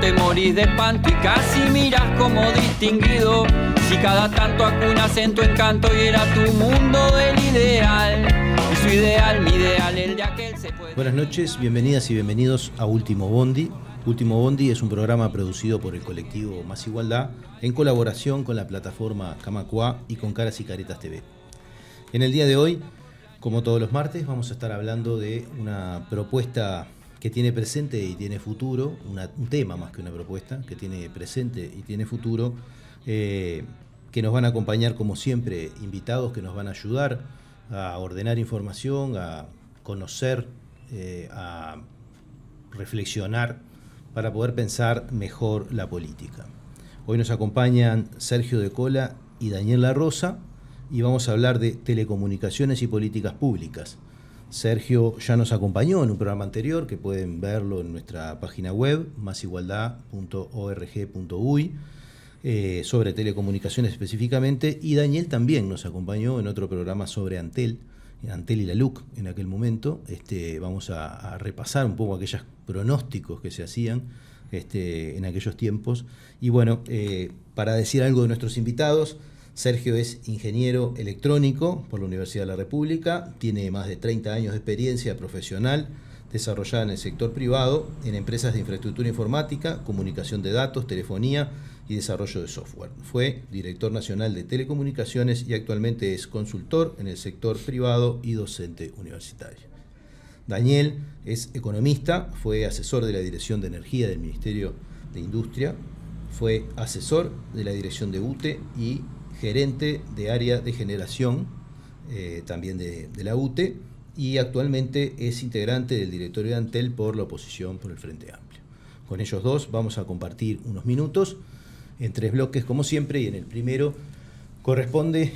te morís de espanto y casi miras como distinguido. Si cada tanto acunas en tu encanto y era tu mundo el ideal. Y su ideal, mi ideal, el de aquel se puede... Buenas noches, bienvenidas y bienvenidos a Último Bondi. Último Bondi es un programa producido por el colectivo Más Igualdad en colaboración con la plataforma Camacuá y con Caras y Caretas TV. En el día de hoy, como todos los martes, vamos a estar hablando de una propuesta que tiene presente y tiene futuro, un tema más que una propuesta, que tiene presente y tiene futuro, que nos van a acompañar como siempre invitados que nos van a ayudar a ordenar información, a conocer, a reflexionar para poder pensar mejor la política. Hoy nos acompañan Sergio de Cola y Daniel La Rosa y vamos a hablar de telecomunicaciones y políticas públicas. Sergio ya nos acompañó en un programa anterior que pueden verlo en nuestra página web masigualdad.org.uy sobre telecomunicaciones específicamente, y Daniel también nos acompañó en otro programa sobre Antel y la LUC en aquel momento. Vamos a repasar un poco aquellos pronósticos que se hacían en aquellos tiempos. Y bueno, para decir algo de nuestros invitados, Sergio es ingeniero electrónico por la Universidad de la República, tiene más de 30 años de experiencia profesional desarrollada en el sector privado, en empresas de infraestructura informática, comunicación de datos, telefonía y desarrollo de software. Fue director nacional de telecomunicaciones y actualmente es consultor en el sector privado y docente universitario. Daniel es economista, fue asesor de la Dirección de Energía del Ministerio de Industria, fue asesor de la Dirección de UTE y gerente de área de generación también de la UTE, y actualmente es integrante del directorio de Antel por la oposición por el Frente Amplio. Con ellos dos vamos a compartir unos minutos en 3 bloques como siempre, y en el primero corresponde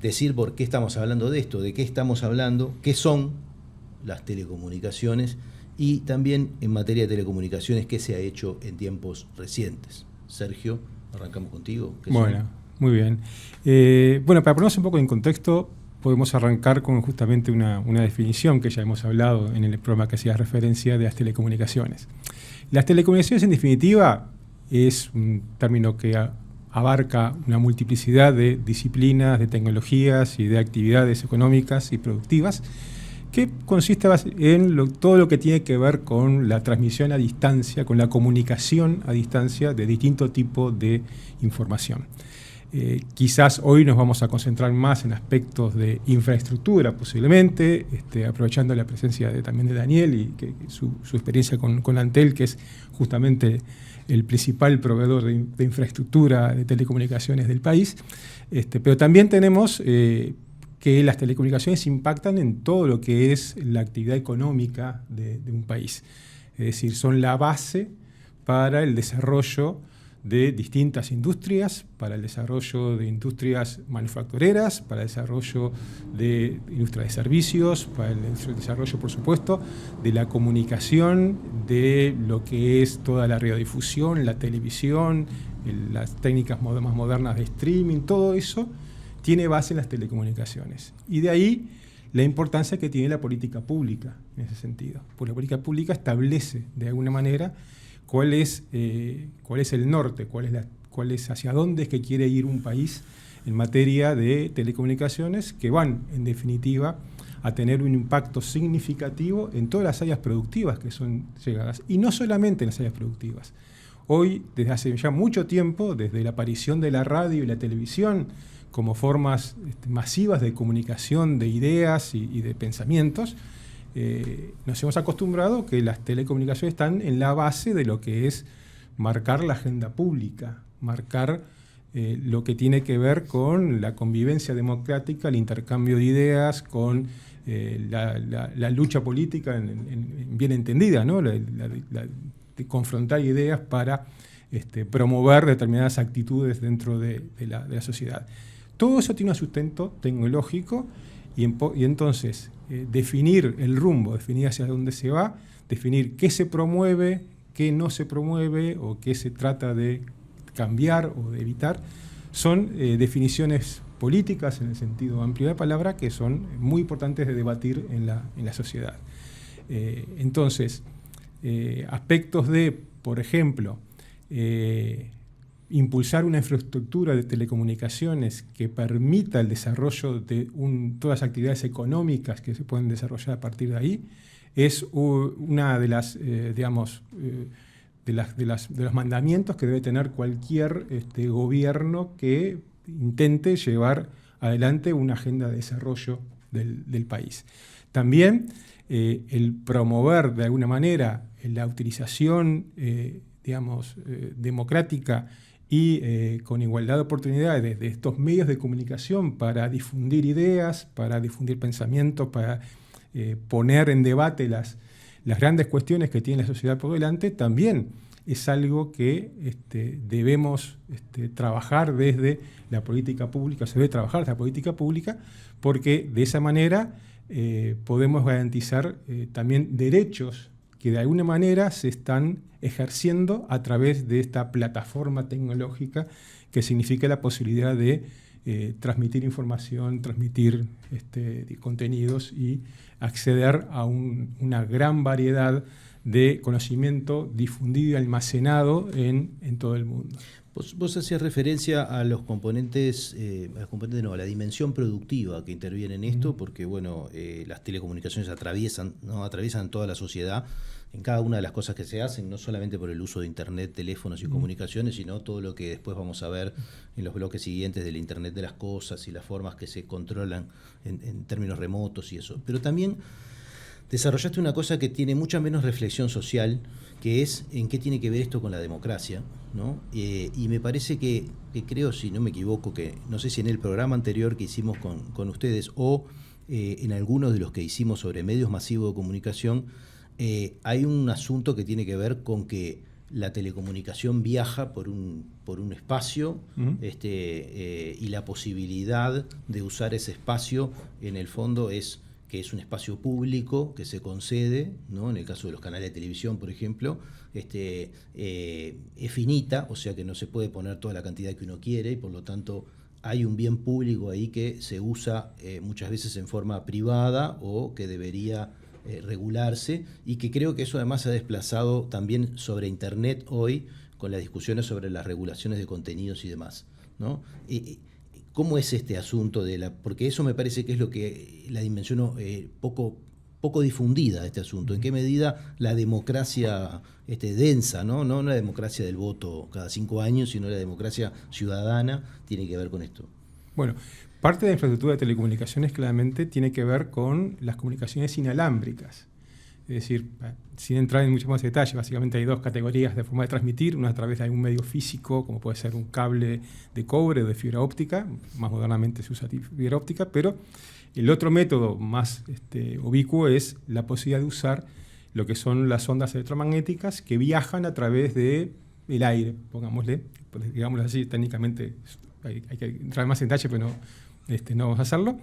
decir por qué estamos hablando de esto, de qué estamos hablando, qué son las telecomunicaciones y también en materia de telecomunicaciones qué se ha hecho en tiempos recientes. Sergio, arrancamos contigo. Bueno, muy bien. Bueno, para ponernos un poco en contexto, podemos arrancar con justamente una definición que ya hemos hablado en el programa que hacía referencia de las telecomunicaciones. Las telecomunicaciones, en definitiva, es un término que abarca una multiplicidad de disciplinas, de tecnologías y de actividades económicas y productivas, que consiste en todo lo que tiene que ver con la transmisión a distancia, con la comunicación a distancia de distinto tipo de información. Quizás hoy nos vamos a concentrar más en aspectos de infraestructura, posiblemente, aprovechando la presencia también de Daniel y su experiencia con Antel, que es justamente el principal proveedor de infraestructura de telecomunicaciones del país. Pero también tenemos que las telecomunicaciones impactan en todo lo que es la actividad económica de un país. Es decir, son la base para el desarrollo de distintas industrias, para el desarrollo de industrias manufactureras, para el desarrollo de industria de servicios, para el desarrollo, por supuesto, de la comunicación, de lo que es toda la radiodifusión, la televisión, las técnicas más modernas de streaming. Todo eso tiene base en las telecomunicaciones. Y de ahí la importancia que tiene la política pública en ese sentido. Porque la política pública establece, de alguna manera, cuál es el norte, cuál es hacia dónde es que quiere ir un país en materia de telecomunicaciones, que van, en definitiva, a tener un impacto significativo en todas las áreas productivas que son llegadas, y no solamente en las áreas productivas. Hoy, desde hace ya mucho tiempo, desde la aparición de la radio y la televisión como formas masivas de comunicación de ideas y de pensamientos, nos hemos acostumbrado que las telecomunicaciones están en la base de lo que es marcar la agenda pública, marcar lo que tiene que ver con la convivencia democrática, el intercambio de ideas, con la lucha política bien entendida, ¿no? De confrontar ideas para promover determinadas actitudes dentro de la sociedad. Todo eso tiene un sustento tecnológico y entonces definir el rumbo, definir hacia dónde se va, definir qué se promueve, qué no se promueve o qué se trata de cambiar o de evitar, son definiciones políticas en el sentido amplio de la palabra que son muy importantes de debatir en la sociedad. Entonces, aspectos de, por ejemplo, impulsar una infraestructura de telecomunicaciones que permita el desarrollo de todas las actividades económicas que se pueden desarrollar a partir de ahí, es una de las, de los mandamientos que debe tener cualquier gobierno que intente llevar adelante una agenda de desarrollo del país. También el promover de alguna manera la utilización democrática y con igualdad de oportunidades de estos medios de comunicación para difundir ideas, para difundir pensamientos, para poner en debate las grandes cuestiones que tiene la sociedad por delante, también es algo que debemos trabajar desde la política pública, se debe trabajar desde la política pública, porque de esa manera podemos garantizar también derechos que de alguna manera se están ejerciendo a través de esta plataforma tecnológica que significa la posibilidad de transmitir información, transmitir contenidos y acceder a una gran variedad de conocimiento difundido y almacenado en todo el mundo. Vos hacías referencia a los componentes, a la dimensión productiva que interviene en esto, porque bueno, las telecomunicaciones atraviesan toda la sociedad en cada una de las cosas que se hacen, no solamente por el uso de Internet, teléfonos y comunicaciones, sino todo lo que después vamos a ver en los bloques siguientes del Internet de las cosas y las formas que se controlan en términos remotos y eso. Pero también desarrollaste una cosa que tiene mucha menos reflexión social, que es en qué tiene que ver esto con la democracia, ¿no? Y me parece que creo, si no me equivoco, que no sé si en el programa anterior que hicimos con ustedes o en algunos de los que hicimos sobre medios masivos de comunicación, hay un asunto que tiene que ver con que la telecomunicación viaja por un espacio y la posibilidad de usar ese espacio en el fondo es que es un espacio público que se concede, ¿no? En el caso de los canales de televisión, por ejemplo, es finita, o sea que no se puede poner toda la cantidad que uno quiere y por lo tanto hay un bien público ahí que se usa muchas veces en forma privada o que debería regularse, y que creo que eso además se ha desplazado también sobre Internet hoy con las discusiones sobre las regulaciones de contenidos y demás, ¿no? ¿Cómo es este asunto porque eso me parece que es lo que la dimensión poco difundida de este asunto? ¿En qué medida la democracia densa, no la democracia del voto cada 5 años, sino la democracia ciudadana tiene que ver con esto? Bueno, parte de la infraestructura de telecomunicaciones claramente tiene que ver con las comunicaciones inalámbricas. Es decir, sin entrar en mucho más detalle, básicamente hay 2 categorías de forma de transmitir, una a través de algún medio físico, como puede ser un cable de cobre o de fibra óptica, más modernamente se usa fibra óptica, pero el otro método más ubicuo es la posibilidad de usar lo que son las ondas electromagnéticas que viajan a través del aire, pongámosle, digámoslo así, técnicamente hay que entrar más en detalle, pero no vamos a hacerlo.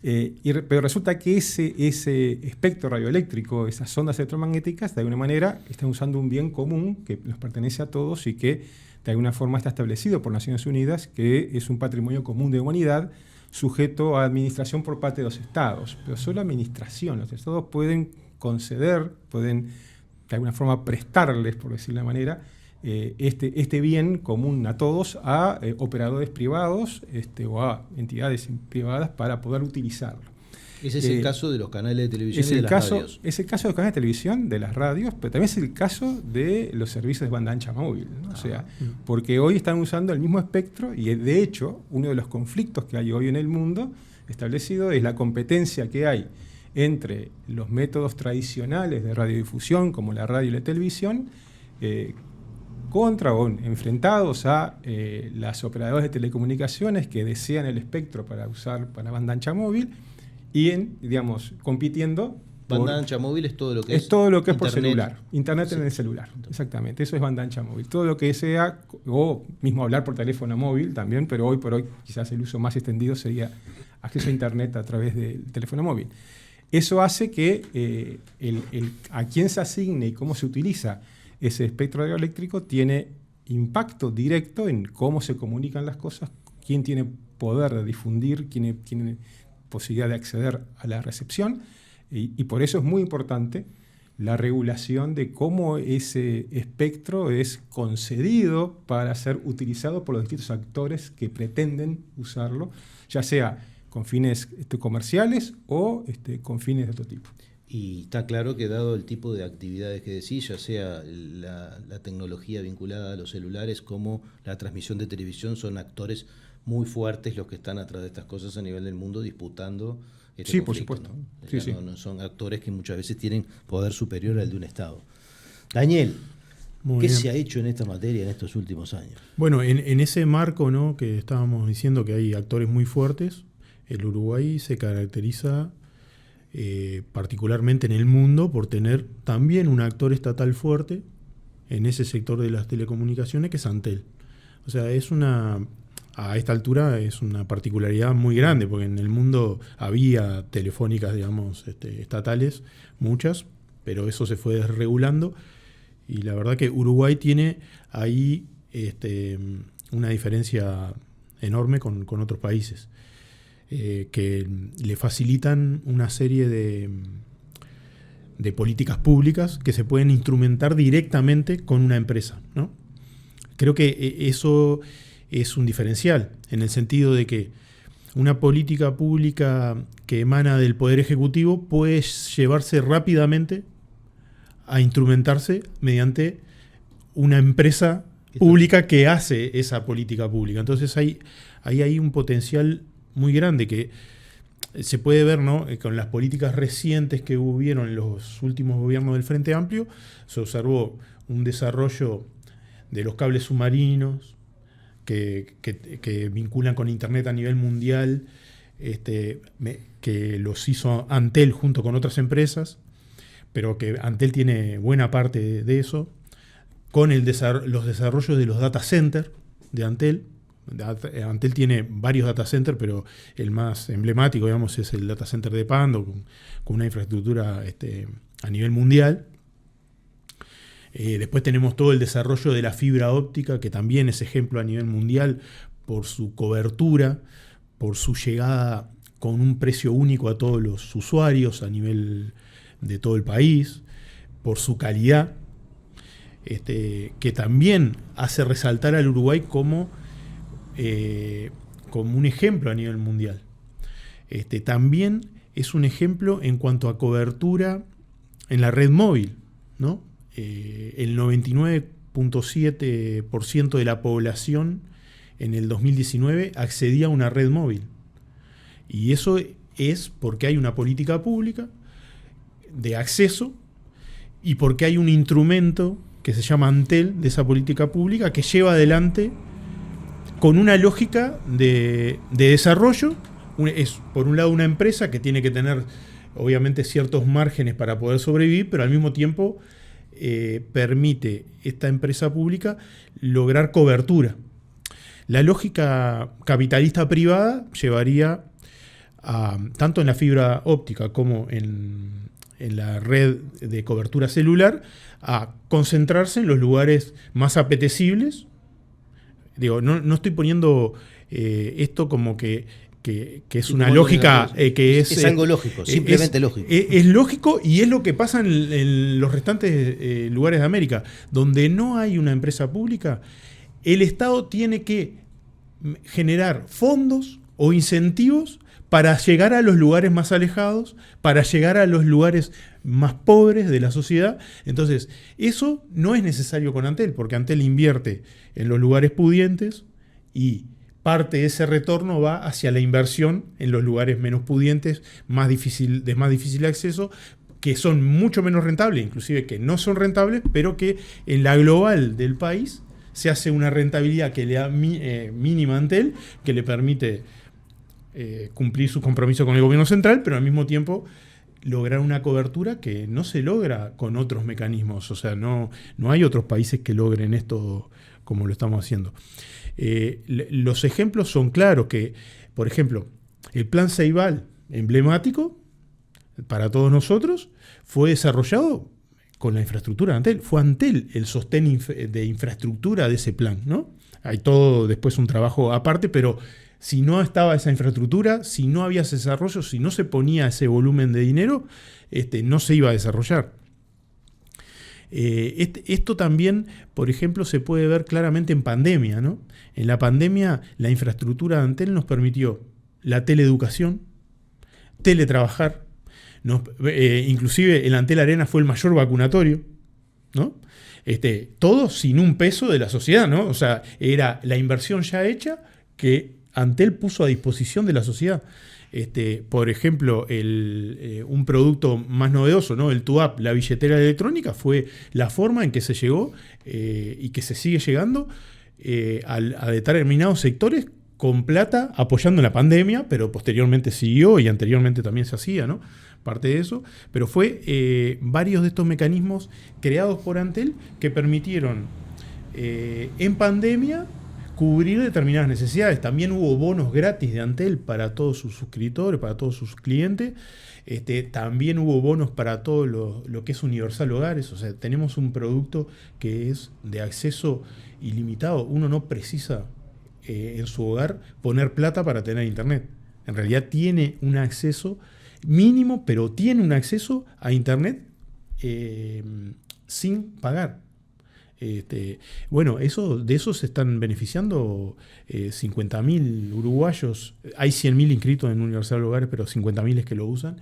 Pero resulta que ese espectro radioeléctrico, esas ondas electromagnéticas, de alguna manera están usando un bien común que nos pertenece a todos y que de alguna forma está establecido por Naciones Unidas, que es un patrimonio común de humanidad sujeto a administración por parte de los estados, pero solo administración. Los estados pueden conceder, pueden de alguna forma prestarles, por decirlo de una manera, este bien común a todos a operadores privados o a entidades privadas para poder utilizarlo. Ese es el caso de los canales de televisión y de las radios. Es el caso de los canales de televisión, de las radios, pero también es el caso de los servicios de banda ancha móvil, ¿no? O sea, porque hoy están usando el mismo espectro y de hecho uno de los conflictos que hay hoy en el mundo establecido es la competencia que hay entre los métodos tradicionales de radiodifusión como la radio y la televisión contra o enfrentados a las operadoras de telecomunicaciones que desean el espectro para usar para banda ancha móvil y compitiendo. Banda ancha móvil es todo lo que es todo lo que es por celular, internet en el celular, exactamente, eso es banda ancha móvil. Todo lo que sea, o mismo hablar por teléfono móvil también, pero hoy por hoy quizás el uso más extendido sería acceso a internet a través del teléfono móvil. Eso hace que a quién se asigne y cómo se utiliza ese espectro radioeléctrico tiene impacto directo en cómo se comunican las cosas, quién tiene poder de difundir, quién tiene posibilidad de acceder a la recepción, y por eso es muy importante la regulación de cómo ese espectro es concedido para ser utilizado por los distintos actores que pretenden usarlo, ya sea con fines comerciales o con fines de otro tipo. Y está claro que dado el tipo de actividades que decís, ya sea la tecnología vinculada a los celulares como la transmisión de televisión, son actores muy fuertes los que están atrás de estas cosas a nivel del mundo disputando este conflicto, por supuesto. ¿no? Sí. No son actores que muchas veces tienen poder superior al de un Estado. Daniel, Muy ¿qué bien. se ha hecho en esta materia en estos últimos años? Bueno, en ese marco, ¿no?, que estábamos diciendo que hay actores muy fuertes, el Uruguay se caracteriza particularmente en el mundo por tener también un actor estatal fuerte en ese sector de las telecomunicaciones, que es Antel. O sea, a esta altura es una particularidad muy grande, porque en el mundo había telefónicas, digamos, estatales, muchas, pero eso se fue desregulando, y la verdad que Uruguay tiene ahí una diferencia enorme con otros países. Que le facilitan una serie de políticas públicas que se pueden instrumentar directamente con una empresa, ¿no? Creo que eso es un diferencial, en el sentido de que una política pública que emana del Poder Ejecutivo puede llevarse rápidamente a instrumentarse mediante una empresa pública que hace esa política pública. Entonces ahí hay un potencial muy grande que se puede ver, ¿no?, con las políticas recientes que hubieron en los últimos gobiernos del Frente Amplio. Se observó un desarrollo de los cables submarinos que vinculan con Internet a nivel mundial, que los hizo Antel junto con otras empresas, pero que Antel tiene buena parte de eso, con los desarrollos de los data centers de Antel. Antel tiene varios data centers, pero el más emblemático, digamos, es el data center de Pando, con una infraestructura a nivel mundial. Después tenemos todo el desarrollo de la fibra óptica, que también es ejemplo a nivel mundial por su cobertura, por su llegada con un precio único a todos los usuarios a nivel de todo el país, por su calidad, que también hace resaltar al Uruguay como un ejemplo a nivel mundial. También es un ejemplo en cuanto a cobertura en la red móvil, ¿no? El 99.7% de la población en el 2019 accedía a una red móvil. Y eso es porque hay una política pública de acceso y porque hay un instrumento que se llama Antel de esa política pública que lleva adelante con una lógica de desarrollo. Es, por un lado, una empresa que tiene que tener, obviamente, ciertos márgenes para poder sobrevivir, pero al mismo tiempo permite esta empresa pública lograr cobertura. La lógica capitalista privada llevaría tanto en la fibra óptica como en la red de cobertura celular a concentrarse en los lugares más apetecibles. Digo, no estoy poniendo esto como que es una lógica que es algo lógico, simplemente lógico. Es lógico, y es lo que pasa en los restantes lugares de América, donde no hay una empresa pública. El Estado tiene que generar fondos o incentivos para llegar a los lugares más alejados, para llegar a los lugares más pobres de la sociedad. Entonces, eso no es necesario con Antel, porque Antel invierte en los lugares pudientes y parte de ese retorno va hacia la inversión en los lugares menos pudientes, de más difícil acceso, que son mucho menos rentables, inclusive que no son rentables, pero que en la global del país se hace una rentabilidad que le da mínima a Antel, que le permite cumplir su compromiso con el gobierno central, pero al mismo tiempo lograr una cobertura que no se logra con otros mecanismos. O sea, no hay otros países que logren esto como lo estamos haciendo. Los ejemplos son claros, que, por ejemplo, el plan Ceibal, emblemático para todos nosotros, fue desarrollado con la infraestructura de Antel. Fue Antel el sostén de infraestructura de ese plan, ¿no? Hay todo después un trabajo aparte, pero si no estaba esa infraestructura, si no había ese desarrollo, si no se ponía ese volumen de dinero, no se iba a desarrollar. Esto también, por ejemplo, se puede ver claramente en pandemia, ¿no? En la pandemia, la infraestructura de Antel nos permitió la teleeducación, teletrabajar, inclusive el Antel Arena fue el mayor vacunatorio, ¿no? Todo sin un peso de la sociedad, ¿no? O sea, era la inversión ya hecha que Antel puso a disposición de la sociedad. Por ejemplo, un producto más novedoso, ¿no? El TUAP, la billetera electrónica, fue la forma en que se llegó y que se sigue llegando a determinados sectores con plata, apoyando la pandemia, pero posteriormente siguió y anteriormente también se hacía, ¿no? Parte de eso, pero fue varios de estos mecanismos creados por Antel que permitieron en pandemia cubrir determinadas necesidades. También hubo bonos gratis de Antel para todos sus suscriptores, para todos sus clientes. También hubo bonos para todo lo que es Universal Hogares. O sea, tenemos un producto que es de acceso ilimitado. Uno no precisa en su hogar poner plata para tener internet. En realidad tiene un acceso mínimo, pero tiene un acceso a internet sin pagar. Bueno, de eso se están beneficiando 50.000 uruguayos. Hay 100.000 inscritos en Universal Hogares, pero 50.000 es que lo usan.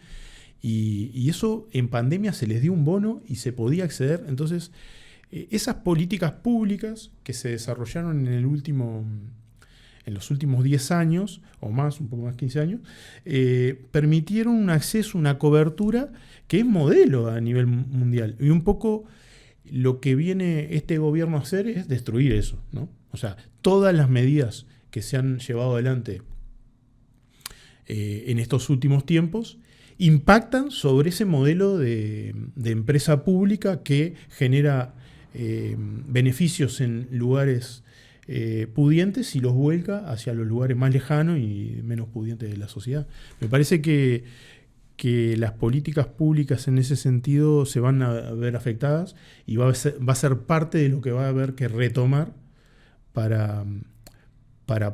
Y eso en pandemia se les dio un bono y se podía acceder. Entonces, esas políticas públicas que se desarrollaron en los últimos 10 años, o más, un poco más, 15 años, permitieron un acceso, una cobertura que es modelo a nivel mundial. Y un poco lo que viene este gobierno a hacer es destruir eso, ¿no? O sea, todas las medidas que se han llevado adelante en estos últimos tiempos impactan sobre ese modelo de empresa pública que genera beneficios en lugares pudientes y los vuelca hacia los lugares más lejanos y menos pudientes de la sociedad. Me parece que las políticas públicas en ese sentido se van a ver afectadas y va a ser parte de lo que va a haber que retomar para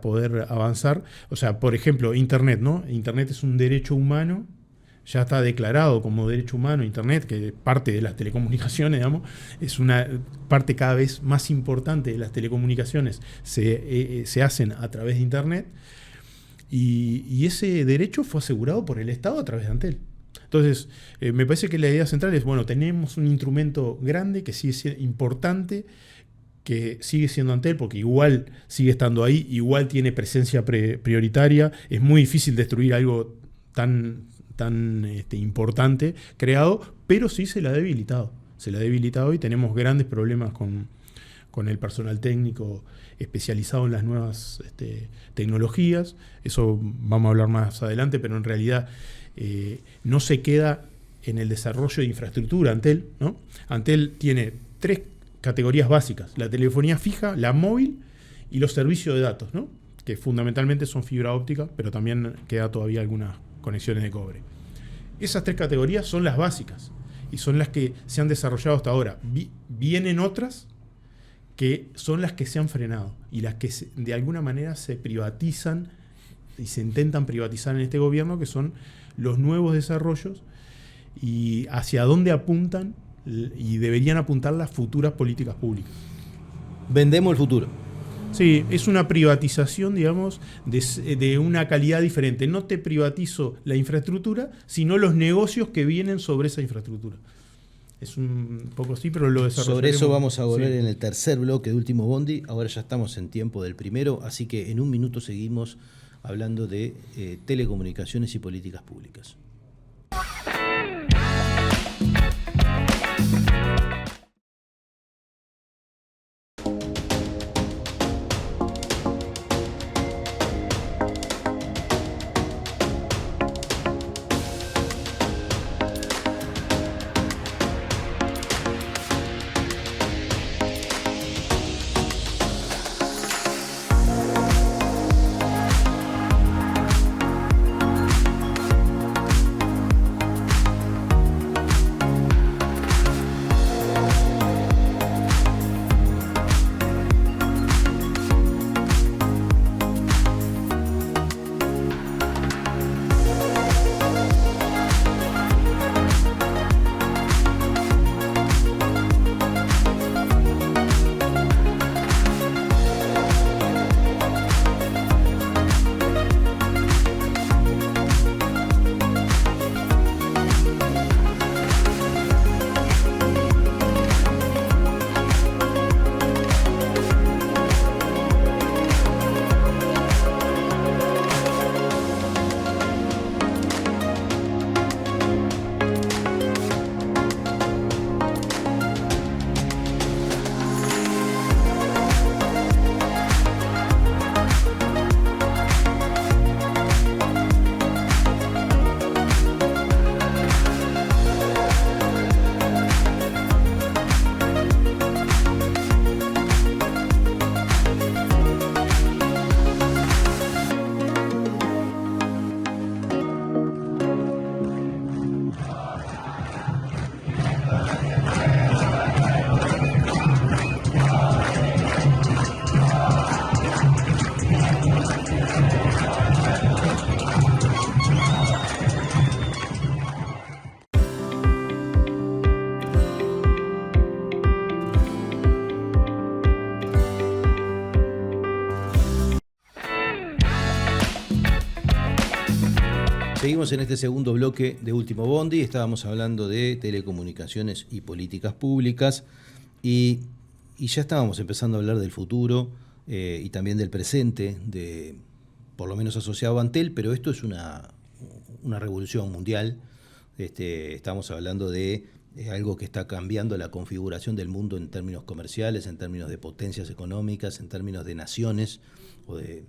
poder avanzar. O sea, por ejemplo, Internet, ¿no? Internet es un derecho humano, ya está declarado como derecho humano Internet, que parte de las telecomunicaciones, digamos, es una parte cada vez más importante de las telecomunicaciones, se hacen a través de Internet. Y ese derecho fue asegurado por el Estado a través de Antel. Entonces, me parece que la idea central es, bueno, tenemos un instrumento grande que sigue siendo importante, que sigue siendo Antel, porque igual sigue estando ahí, igual tiene presencia prioritaria. Es muy difícil destruir algo tan importante creado, pero sí se la ha debilitado. Se la ha debilitado y tenemos grandes problemas con el personal técnico especializado en las nuevas tecnologías. Eso vamos a hablar más adelante, pero en realidad no se queda en el desarrollo de infraestructura Antel, ¿no? Antel tiene 3 categorías básicas: la telefonía fija, la móvil y los servicios de datos, ¿no? Que fundamentalmente son fibra óptica, pero también queda todavía algunas conexiones de cobre. Esas 3 categorías son las básicas y son las que se han desarrollado hasta ahora. Vienen otras que son las que se han frenado y las que de alguna manera se privatizan y se intentan privatizar en este gobierno, que son los nuevos desarrollos y hacia dónde apuntan y deberían apuntar las futuras políticas públicas. Vendemos el futuro. Sí, es una privatización, digamos, de una calidad diferente. No te privatizo la infraestructura, sino los negocios que vienen sobre esa infraestructura. Es un poco así, pero lo desarrollaremos. Sobre eso vamos a volver en el tercer bloque de Último Bondi. Ahora ya estamos en tiempo del primero, así que en un minuto seguimos hablando de telecomunicaciones y políticas públicas. Seguimos en este segundo bloque de Último Bondi. Estábamos hablando de telecomunicaciones y políticas públicas y ya estábamos empezando a hablar del futuro y también del presente, por lo menos asociado a Antel, pero esto es una revolución mundial. Estamos hablando de algo que está cambiando la configuración del mundo en términos comerciales, en términos de potencias económicas, en términos de naciones o de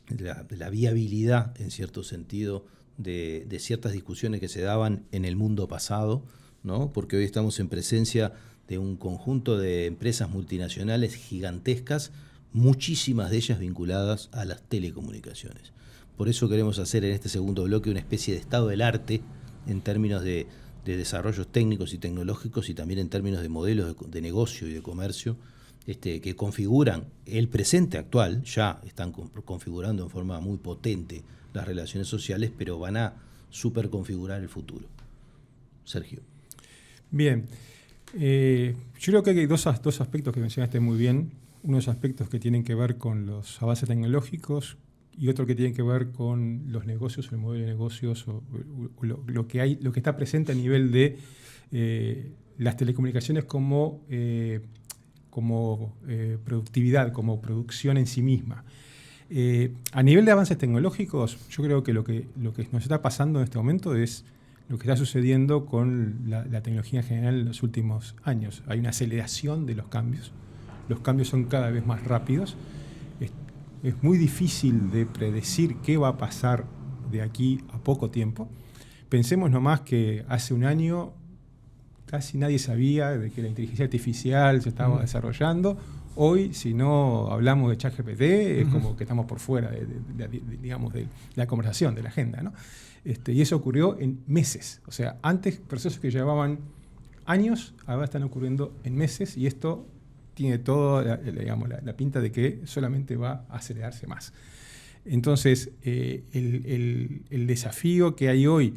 la viabilidad, en cierto sentido, de ciertas discusiones que se daban en el mundo pasado, ¿no? Porque hoy estamos en presencia de un conjunto de empresas multinacionales gigantescas, muchísimas de ellas vinculadas a las telecomunicaciones. Por eso queremos hacer en este segundo bloque una especie de estado del arte en términos de desarrollos técnicos y tecnológicos y también en términos de modelos de negocio y de comercio que configuran el presente actual. Ya están configurando en forma muy potente las relaciones sociales, pero van a superconfigurar el futuro. Sergio. Bien. Yo creo que hay dos aspectos que mencionaste muy bien. Unos aspectos que tienen que ver con los avances tecnológicos y otro que tiene que ver con los negocios, el modelo de negocios, o lo que está presente a nivel de las telecomunicaciones como productividad, como producción en sí misma. A nivel de avances tecnológicos, yo creo que lo que nos está pasando en este momento es lo que está sucediendo con la tecnología en general en los últimos años. Hay una aceleración de los cambios son cada vez más rápidos. Es muy difícil de predecir qué va a pasar de aquí a poco tiempo. Pensemos nomás que hace un año casi nadie sabía de que la inteligencia artificial se estaba desarrollando. Hoy, si no hablamos de ChatGPT, es como que estamos por fuera de la conversación, de la agenda, ¿no? Y eso ocurrió en meses. O sea, antes procesos que llevaban años, ahora están ocurriendo en meses, y esto tiene toda la pinta de que solamente va a acelerarse más. Entonces, el desafío que hay hoy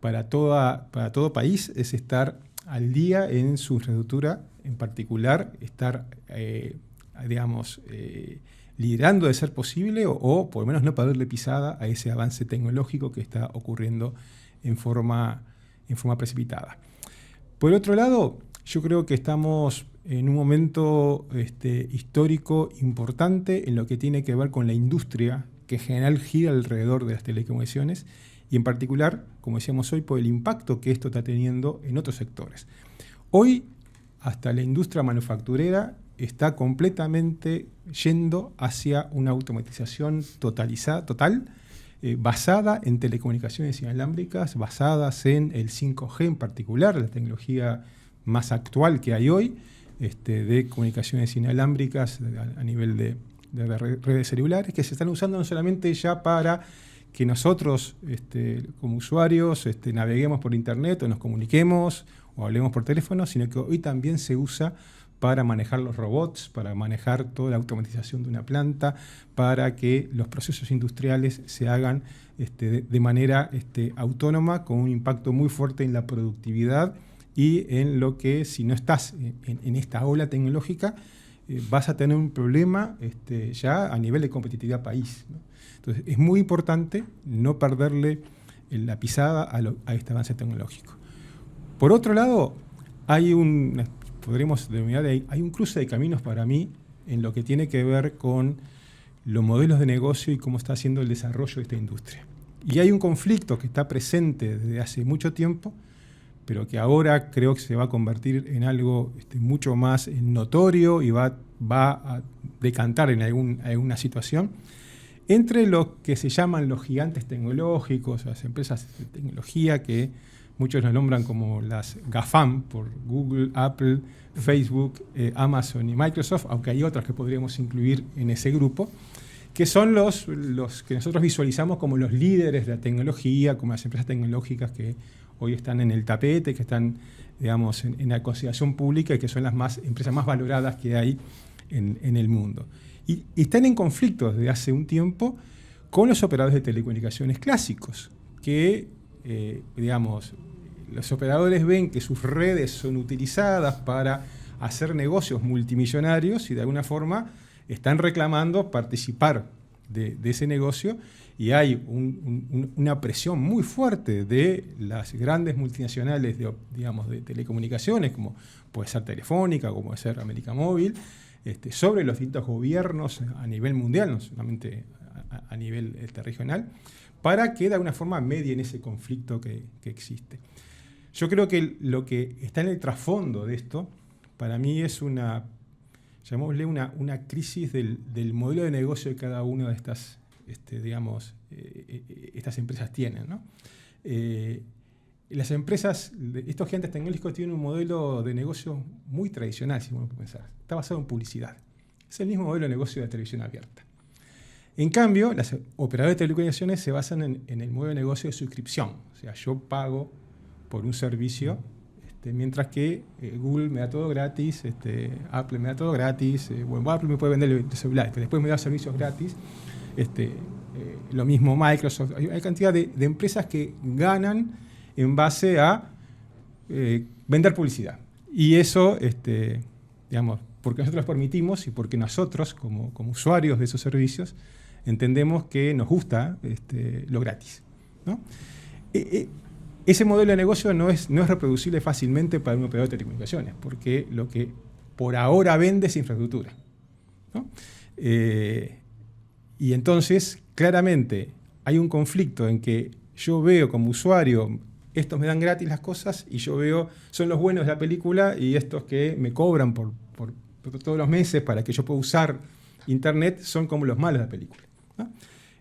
para todo país es estar al día en su infraestructura, en particular estar, liderando de ser posible o por lo menos no perderle pisada a ese avance tecnológico que está ocurriendo en forma precipitada. Por el otro lado, yo creo que estamos en un momento histórico importante en lo que tiene que ver con la industria que en general gira alrededor de las telecomunicaciones y en particular, como decíamos hoy, por el impacto que esto está teniendo en otros sectores. Hoy, hasta la industria manufacturera está completamente yendo hacia una automatización total, basada en telecomunicaciones inalámbricas, basadas en el 5G en particular, la tecnología más actual que hay hoy, de comunicaciones inalámbricas a nivel de redes celulares, que se están usando no solamente ya para que nosotros como usuarios naveguemos por internet o nos comuniquemos o hablemos por teléfono, sino que hoy también se usa para manejar los robots, para manejar toda la automatización de una planta, para que los procesos industriales se hagan de manera autónoma, con un impacto muy fuerte en la productividad y en lo que, si no estás en esta ola tecnológica, vas a tener un problema ya a nivel de competitividad país, ¿no? Entonces, es muy importante no perderle la pisada a este avance tecnológico. Por otro lado, podremos denominar, hay un cruce de caminos para mí en lo que tiene que ver con los modelos de negocio y cómo está haciendo el desarrollo de esta industria. Y hay un conflicto que está presente desde hace mucho tiempo, pero que ahora creo que se va a convertir en algo mucho más notorio y va a decantar en alguna situación, entre lo que se llaman los gigantes tecnológicos, las empresas de tecnología que muchos nos nombran como las GAFAM, por Google, Apple, Facebook, Amazon y Microsoft, aunque hay otras que podríamos incluir en ese grupo, que son los que nosotros visualizamos como los líderes de la tecnología, como las empresas tecnológicas que hoy están en el tapete, que están, en la consideración pública y que son las empresas más valoradas que hay en el mundo. Y están en conflicto desde hace un tiempo con los operadores de telecomunicaciones clásicos, que, los operadores ven que sus redes son utilizadas para hacer negocios multimillonarios y de alguna forma están reclamando participar de ese negocio, y hay una presión muy fuerte de las grandes multinacionales de telecomunicaciones, como puede ser Telefónica, como puede ser América Móvil, sobre los distintos gobiernos a nivel mundial, no solamente a nivel regional, para que de alguna forma medien ese conflicto que existe. Yo creo que lo que está en el trasfondo de esto, para mí es llamémosle una crisis del modelo de negocio de cada una de estas, estas empresas tienen, ¿no? Las empresas, estos gigantes tecnológicos tienen un modelo de negocio muy tradicional, si uno puede pensar. Está basado en publicidad. Es el mismo modelo de negocio de televisión abierta. En cambio, las operadoras de telecomunicaciones se basan en el modelo de negocio de suscripción. O sea, yo pago por un servicio, mientras que Google me da todo gratis, Apple me da todo gratis, bueno, Apple me puede vender el celular, pero después me da servicios gratis. Lo mismo Microsoft. Hay cantidad de empresas que ganan en base a vender publicidad. Y eso, porque nosotros lo permitimos y porque nosotros, como usuarios de esos servicios, entendemos que nos gusta lo gratis, ¿no? Ese modelo de negocio no es reproducible fácilmente para un operador de telecomunicaciones, porque lo que por ahora vende es infraestructura, ¿no? Y entonces, claramente, hay un conflicto en que yo veo como usuario, estos me dan gratis las cosas, y yo veo, son los buenos de la película, y estos que me cobran por todos los meses para que yo pueda usar Internet son como los malos de la película, ¿no?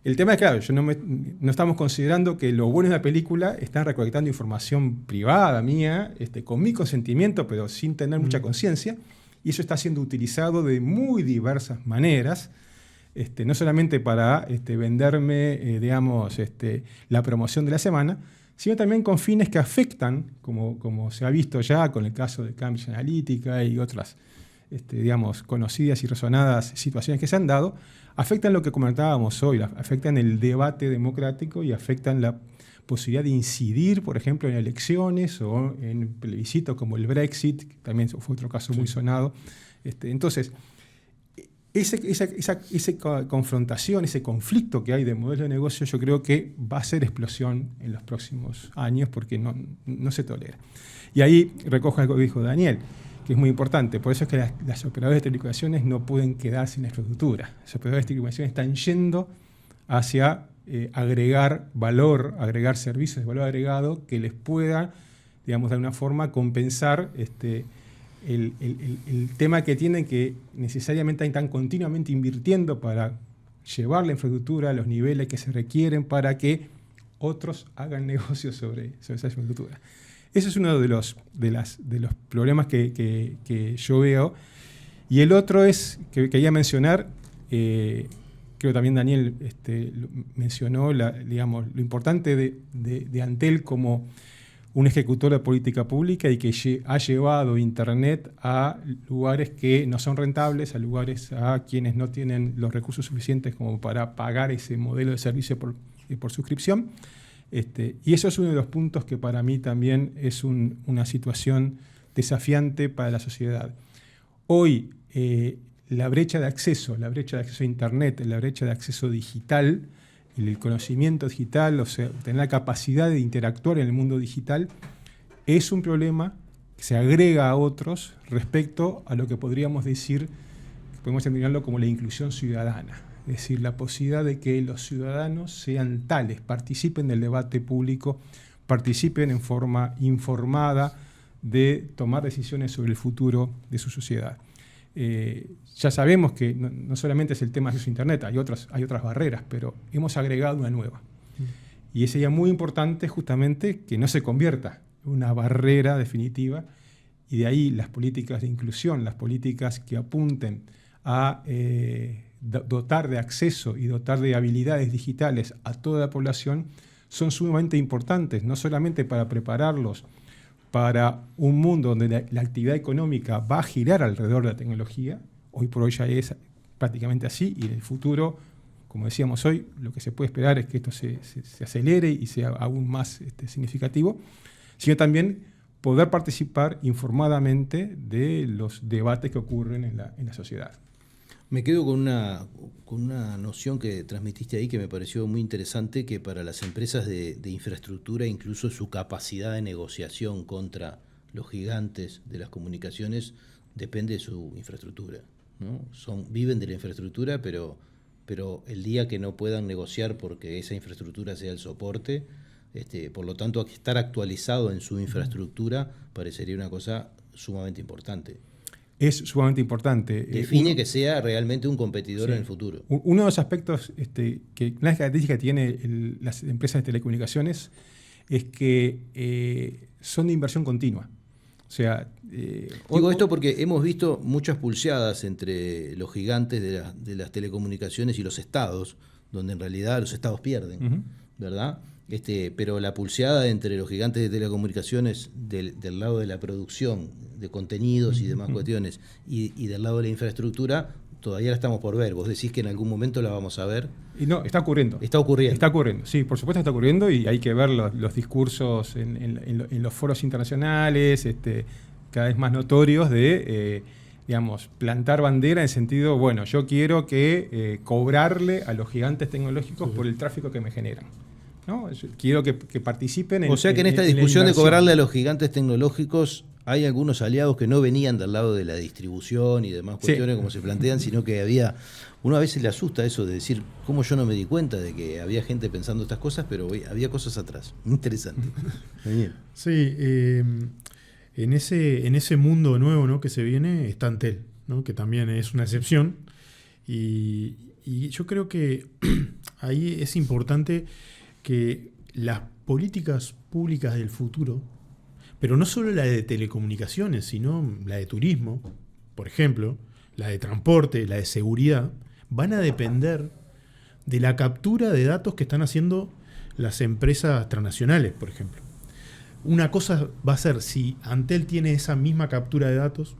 El tema es, claro, no estamos considerando que los buenos de la película están recolectando información privada mía, con mi consentimiento, pero sin tener mucha conciencia, y eso está siendo utilizado de muy diversas maneras, no solamente para venderme, la promoción de la semana, sino también con fines que afectan, como se ha visto ya con el caso de Cambridge Analytica y otras conocidas y resonadas situaciones que se han dado, afectan lo que comentábamos hoy, afectan el debate democrático y afectan la posibilidad de incidir, por ejemplo, en elecciones o en plebiscitos como el Brexit, que también fue otro caso muy sonado. Entonces, esa confrontación, ese conflicto que hay de modelo de negocio, yo creo que va a ser explosión en los próximos años porque no se tolera. Y ahí recojo algo que dijo Daniel, que es muy importante. Por eso es que las operadoras de telecomunicaciones no pueden quedar sin infraestructura. Las operadoras de telecomunicaciones están yendo hacia agregar valor, agregar servicios de valor agregado que les pueda, de alguna forma, compensar el tema que tienen, que necesariamente están continuamente invirtiendo para llevar la infraestructura a los niveles que se requieren para que otros hagan negocios sobre esa infraestructura. Ese es uno de los problemas que yo veo. Y el otro es, que quería mencionar, creo también Daniel mencionó lo importante de Antel como un ejecutor de política pública y que ha llevado Internet a lugares que no son rentables, a quienes no tienen los recursos suficientes como para pagar ese modelo de servicio por suscripción. Y eso es uno de los puntos que para mí también es una situación desafiante para la sociedad. Hoy, la brecha de acceso a Internet, la brecha de acceso digital, el conocimiento digital, o sea, tener la capacidad de interactuar en el mundo digital, es un problema que se agrega a otros respecto a lo que podríamos decir, podemos denominarlo como la inclusión ciudadana. Es decir, la posibilidad de que los ciudadanos sean tales, participen del debate público, participen en forma informada de tomar decisiones sobre el futuro de su sociedad. Ya sabemos que no solamente es el tema de Internet, hay otras barreras, pero hemos agregado una nueva. Y sería muy importante justamente que no se convierta en una barrera definitiva, y de ahí las políticas de inclusión, las políticas que apunten a dotar de acceso y dotar de habilidades digitales a toda la población son sumamente importantes, no solamente para prepararlos para un mundo donde la actividad económica va a girar alrededor de la tecnología. Hoy por hoy ya es prácticamente así, y en el futuro, como decíamos hoy, lo que se puede esperar es que esto se acelere y sea aún más significativo, sino también poder participar informadamente de los debates que ocurren en la sociedad. Me quedo con una noción que transmitiste ahí que me pareció muy interesante, que para las empresas de infraestructura, incluso su capacidad de negociación contra los gigantes de las comunicaciones depende de su infraestructura, ¿no? Viven de la infraestructura, pero el día que no puedan negociar porque esa infraestructura sea el soporte, por lo tanto, estar actualizado en su infraestructura parecería una cosa sumamente importante. Es sumamente importante. Define que sea realmente un competidor en el futuro. Uno de los aspectos, una característica que tienen las empresas de telecomunicaciones es que son de inversión continua. O sea, digo esto porque hemos visto muchas pulseadas entre los gigantes de las telecomunicaciones y los estados, donde en realidad los estados pierden, ¿verdad? Pero la pulseada entre los gigantes de telecomunicaciones del lado de la producción de contenidos y demás cuestiones y del lado de la infraestructura todavía la estamos por ver. Vos decís que en algún momento la vamos a ver. Y no, está ocurriendo. Está ocurriendo. Está ocurriendo, sí, por supuesto está ocurriendo, y hay que ver los discursos en los foros internacionales, cada vez más notorios de, digamos, plantar bandera en sentido, bueno, yo quiero que cobrarle a los gigantes tecnológicos por el tráfico que me generan, ¿no? Quiero que participen O sea que en esta discusión de cobrarle a los gigantes tecnológicos hay algunos aliados que no venían del lado de la distribución y demás cuestiones como se plantean, sino que uno a veces le asusta eso de decir, ¿cómo yo no me di cuenta de que había gente pensando estas cosas? Pero había cosas atrás. Interesante. Sí, en ese mundo nuevo, ¿no?, que se viene está Antel, ¿no?, que también es una excepción. Y yo creo que ahí es importante que las políticas públicas del futuro, pero no solo la de telecomunicaciones, sino la de turismo, por ejemplo, la de transporte, la de seguridad, van a depender de la captura de datos que están haciendo las empresas transnacionales, por ejemplo. Una cosa va a ser si Antel tiene esa misma captura de datos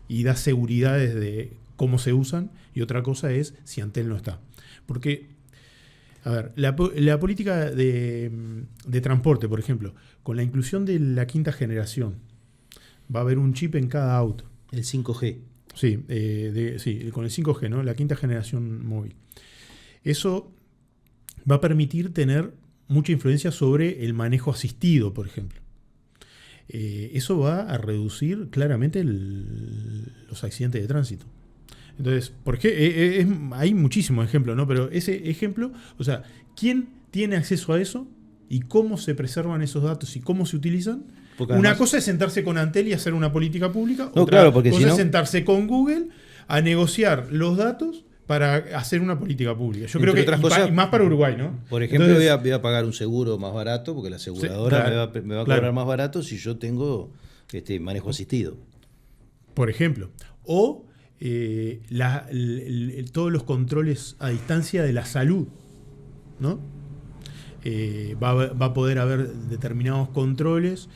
y da seguridades de cómo se usan, y otra cosa es si Antel no está. Porque, a ver, la política de transporte, por ejemplo, con la inclusión de la quinta generación, va a haber un chip en cada auto. El 5G. Sí, con el 5G, ¿no?, la quinta generación móvil. Eso va a permitir tener mucha influencia sobre el manejo asistido, por ejemplo. Eso va a reducir claramente los accidentes de tránsito. Entonces, porque hay muchísimos ejemplos, ¿no? Pero ese ejemplo, o sea, ¿quién tiene acceso a eso y cómo se preservan esos datos y cómo se utilizan? Porque además, una cosa es sentarse con Antel y hacer una política pública, otra cosa es sentarse con Google a negociar los datos para hacer una política pública. Yo creo que otras cosas, y más para Uruguay, ¿no? Por ejemplo, entonces, voy a pagar un seguro más barato porque la aseguradora me va a cobrar más barato si yo tengo manejo asistido. Por ejemplo. O todos los controles a distancia de la salud, ¿no? Va a poder haber determinados controles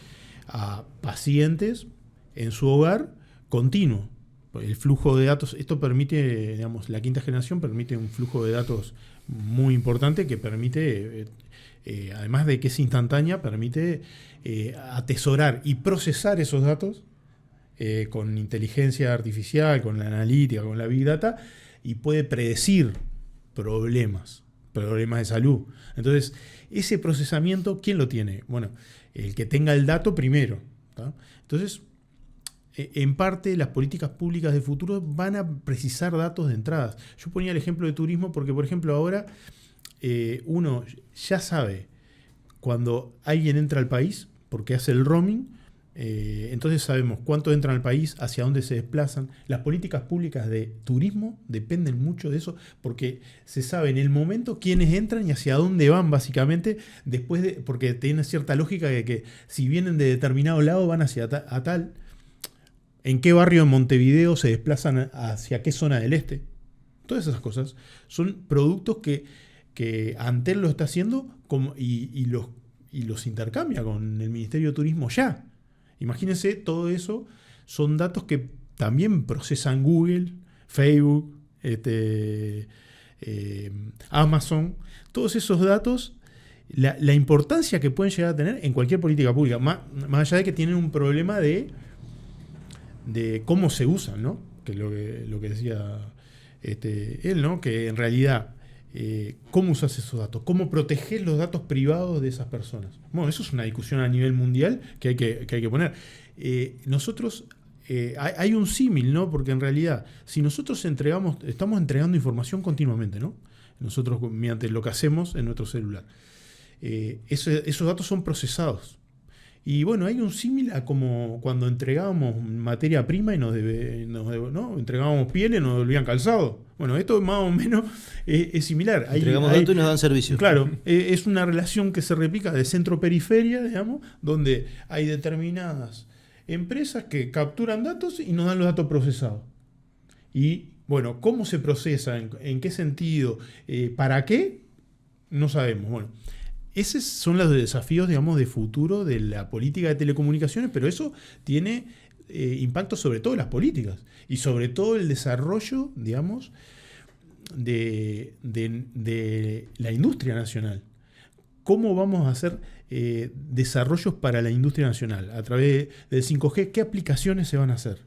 a pacientes en su hogar continuo. El flujo de datos, esto permite, digamos, la quinta generación permite un flujo de datos muy importante que permite, además de que es instantánea, permite atesorar y procesar esos datos con inteligencia artificial, con la analítica, con la Big Data, y puede predecir problemas de salud. Entonces, ese procesamiento, ¿quién lo tiene? Bueno, el que tenga el dato primero, ¿tá? Entonces, en parte, las políticas públicas de futuro van a precisar datos de entradas. Yo ponía el ejemplo de turismo porque, por ejemplo, ahora uno ya sabe cuando alguien entra al país, porque hace el roaming, entonces sabemos cuántos entran al país, hacia dónde se desplazan. Las políticas públicas de turismo dependen mucho de eso, porque se sabe en el momento quiénes entran y hacia dónde van, básicamente, porque tiene cierta lógica de que si vienen de determinado lado van hacia tal. ¿En qué barrio de Montevideo se desplazan hacia qué zona del este? Todas esas cosas son productos que Antel lo está haciendo y los intercambia con el Ministerio de Turismo ya. Imagínense, todo eso son datos que también procesan Google, Facebook, Amazon. Todos esos datos, la importancia que pueden llegar a tener en cualquier política pública, más allá de que tienen un problema de cómo se usan, ¿no? Que es lo que decía él, ¿no? Que en realidad, ¿cómo usas esos datos? ¿Cómo proteges los datos privados de esas personas? Bueno, eso es una discusión a nivel mundial que hay que poner. Nosotros, hay un símil, ¿no? Porque en realidad, si nosotros estamos entregando información continuamente, ¿no? Nosotros, mediante lo que hacemos en nuestro celular. Esos datos son procesados. Y bueno, hay un símil a como cuando entregábamos materia prima y ¿no? entregábamos pieles y nos devolvían calzado. Bueno, esto más o menos es similar. Entregamos datos y nos dan servicio. Claro, es una relación que se replica de centro-periferia, digamos, donde hay determinadas empresas que capturan datos y nos dan los datos procesados. Y bueno, ¿cómo se procesa? ¿En qué sentido? ¿Para qué? No sabemos. Bueno, esos son los desafíos, digamos, de futuro de la política de telecomunicaciones, pero eso tiene impacto sobre todas las políticas y sobre todo el desarrollo, digamos, de la industria nacional. ¿Cómo vamos a hacer desarrollos para la industria nacional? A través del 5G, ¿qué aplicaciones se van a hacer?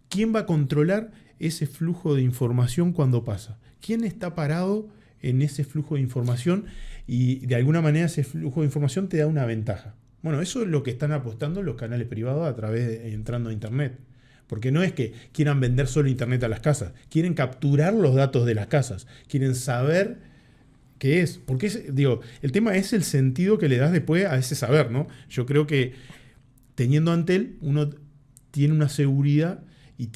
¿Quién va a controlar ese flujo de información cuando pasa? ¿Quién está parado en ese flujo de información? Y de alguna manera ese flujo de información te da una ventaja. Bueno, eso es lo que están apostando los canales privados a través de entrando a Internet. Porque no es que quieran vender solo Internet a las casas, quieren capturar los datos de las casas, quieren saber qué es. Porque el tema es el sentido que le das después a ese saber, ¿no? Yo creo que teniendo Antel, uno tiene una seguridad y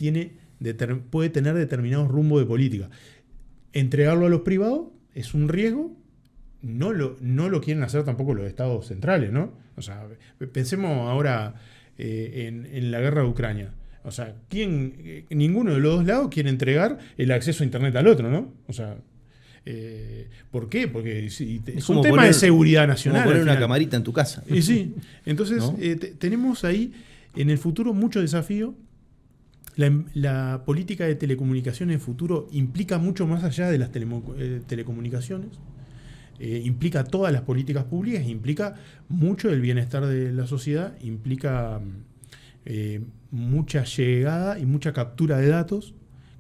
puede tener determinados rumbos de política. Entregarlo a los privados es un riesgo. No lo quieren hacer tampoco los estados centrales, ¿no? O sea, pensemos ahora en la guerra de Ucrania. O sea, ninguno de los dos lados quiere entregar el acceso a Internet al otro, ¿no? O sea, ¿por qué? Porque es un tema de seguridad nacional. Como poner una camarita en tu casa. Y sí, entonces ¿no? Tenemos ahí en el futuro mucho desafío. La política de telecomunicaciones en el futuro implica mucho más allá de las telecomunicaciones. Implica todas las políticas públicas, implica mucho el bienestar de la sociedad, implica mucha llegada y mucha captura de datos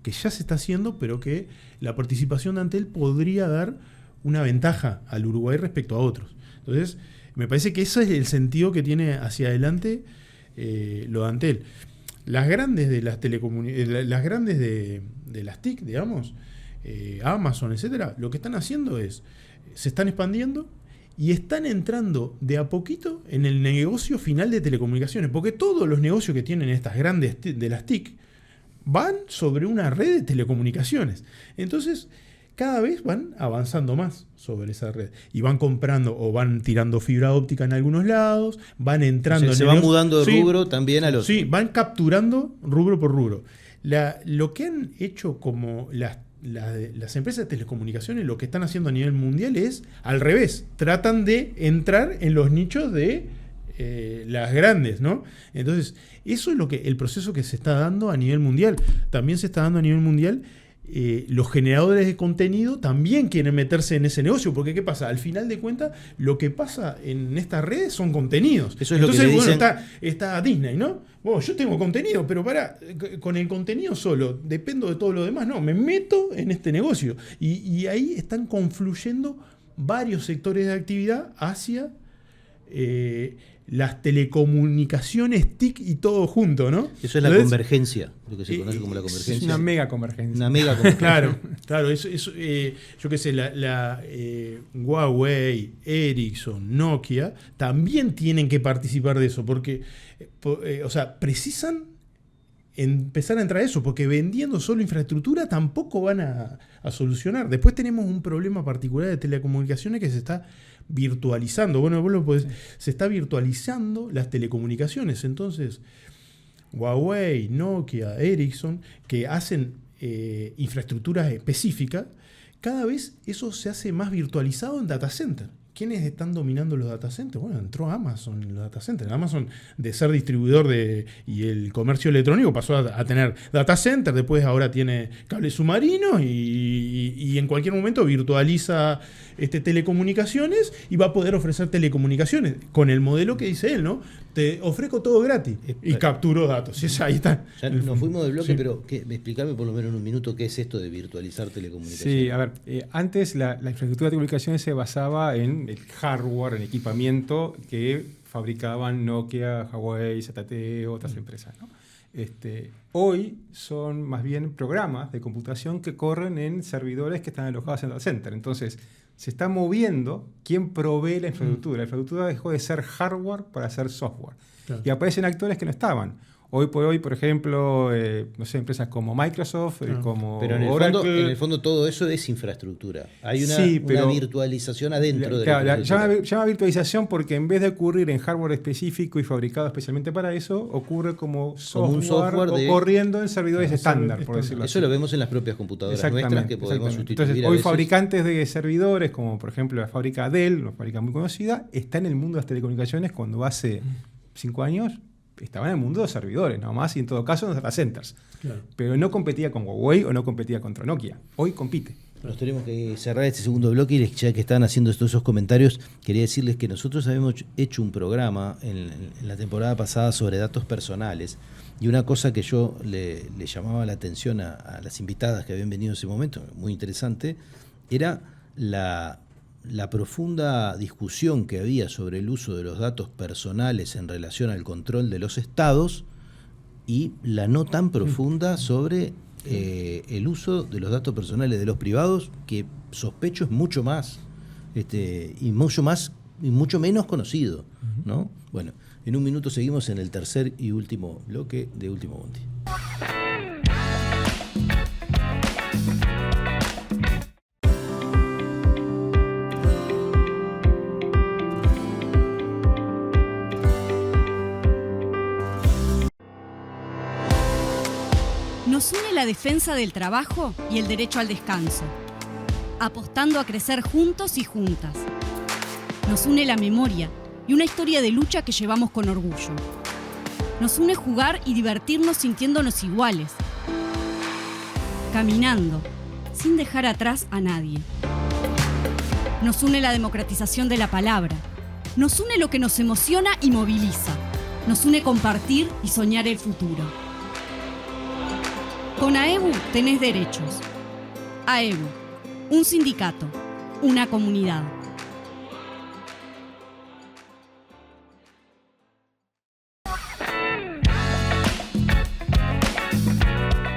que ya se está haciendo, pero que la participación de Antel podría dar una ventaja al Uruguay respecto a otros. Entonces, me parece que ese es el sentido que tiene hacia adelante lo de Antel. Las grandes de las las grandes de las TIC, digamos, Amazon, etcétera, lo que están haciendo es se están expandiendo y están entrando de a poquito en el negocio final de telecomunicaciones, porque todos los negocios que tienen estas grandes de las TIC van sobre una red de telecomunicaciones. Entonces, cada vez van avanzando más sobre esa red y van comprando o van tirando fibra óptica en algunos lados, van entrando se van mudando de rubro también a los... Sí, van capturando rubro por rubro. Lo que han hecho como las empresas de telecomunicaciones, lo que están haciendo a nivel mundial es al revés. Tratan de entrar en los nichos de las grandes, ¿no? Entonces, eso es el proceso que se está dando a nivel mundial. También se está dando a nivel mundial. Los generadores de contenido también quieren meterse en ese negocio, porque ¿qué pasa? Al final de cuentas, lo que pasa en estas redes son contenidos. Eso es entonces, lo que le dicen... está Disney, ¿no? Bueno, yo tengo contenido, pero con el contenido solo, dependo de todo lo demás. No, me meto en este negocio. Y ahí están confluyendo varios sectores de actividad hacia las telecomunicaciones TIC y todo junto, ¿no? Eso es la convergencia, lo que se conoce como la convergencia. Es una mega convergencia. Una mega convergencia. Claro, yo qué sé, Huawei, Ericsson, Nokia también tienen que participar de eso, porque, precisan empezar a entrar a eso, porque vendiendo solo infraestructura tampoco van a solucionar. Después tenemos un problema particular de telecomunicaciones que se está virtualizando. Bueno, vos lo podés, se está virtualizando las telecomunicaciones. Entonces, Huawei, Nokia, Ericsson, que hacen infraestructuras específicas, cada vez eso se hace más virtualizado en data center. ¿Quiénes están dominando los data centers? Bueno, entró Amazon en los data centers. Amazon, de ser distribuidor y el comercio electrónico, pasó a tener data center, después ahora tiene cables submarinos y en cualquier momento virtualiza telecomunicaciones y va a poder ofrecer telecomunicaciones con el modelo que dice él, ¿no? te ofrezco todo gratis y capturo datos. Y ahí está. Ya nos fuimos del bloque, pero explícame por lo menos en un minuto qué es esto de virtualizar telecomunicaciones. Sí, a ver, antes la infraestructura de telecomunicaciones se basaba en el hardware, en equipamiento que fabricaban Nokia, Huawei, ZTE, otras empresas, ¿no? Hoy son más bien programas de computación que corren en servidores que están alojados en el data center. Entonces, se está moviendo quién provee la infraestructura. La infraestructura dejó de ser hardware para ser software. Claro. Y aparecen actores que no estaban. Hoy por hoy, por ejemplo, no sé, empresas como Microsoft, como pero Oracle. En el fondo todo eso es infraestructura. Hay una virtualización adentro de la infraestructura. Llama virtualización porque en vez de ocurrir en hardware específico y fabricado especialmente para eso, ocurre como software corriendo en servidores estándar, por decirlo así. Eso lo vemos en las propias computadoras nuestras que podemos sustituir. Entonces, hoy fabricantes de servidores, como por ejemplo la fábrica Dell, una fábrica muy conocida, está en el mundo de las telecomunicaciones cuando hace 5 años estaba en el mundo de los servidores, nada más, y en todo caso en los data centers. Claro. Pero no competía con Huawei o no competía contra Nokia. Hoy compite. Nos tenemos que cerrar este segundo bloque y ya que están haciendo todos esos comentarios, quería decirles que nosotros habíamos hecho un programa en la temporada pasada sobre datos personales y una cosa que yo le llamaba la atención a las invitadas que habían venido en ese momento, muy interesante, era la profunda discusión que había sobre el uso de los datos personales en relación al control de los estados y la no tan profunda sobre el uso de los datos personales de los privados, que sospecho es mucho más y mucho menos conocido, ¿no? Bueno, en un minuto seguimos en el tercer y último bloque de Último Bondi. Nos une la defensa del trabajo y el derecho al descanso, apostando a crecer juntos y juntas. Nos une la memoria y una historia de lucha que llevamos con orgullo. Nos une jugar y divertirnos sintiéndonos iguales, caminando, sin dejar atrás a nadie. Nos une la democratización de la palabra. Nos une lo que nos emociona y moviliza. Nos une compartir y soñar el futuro. Con AEBU tenés derechos. AEBU, un sindicato, una comunidad.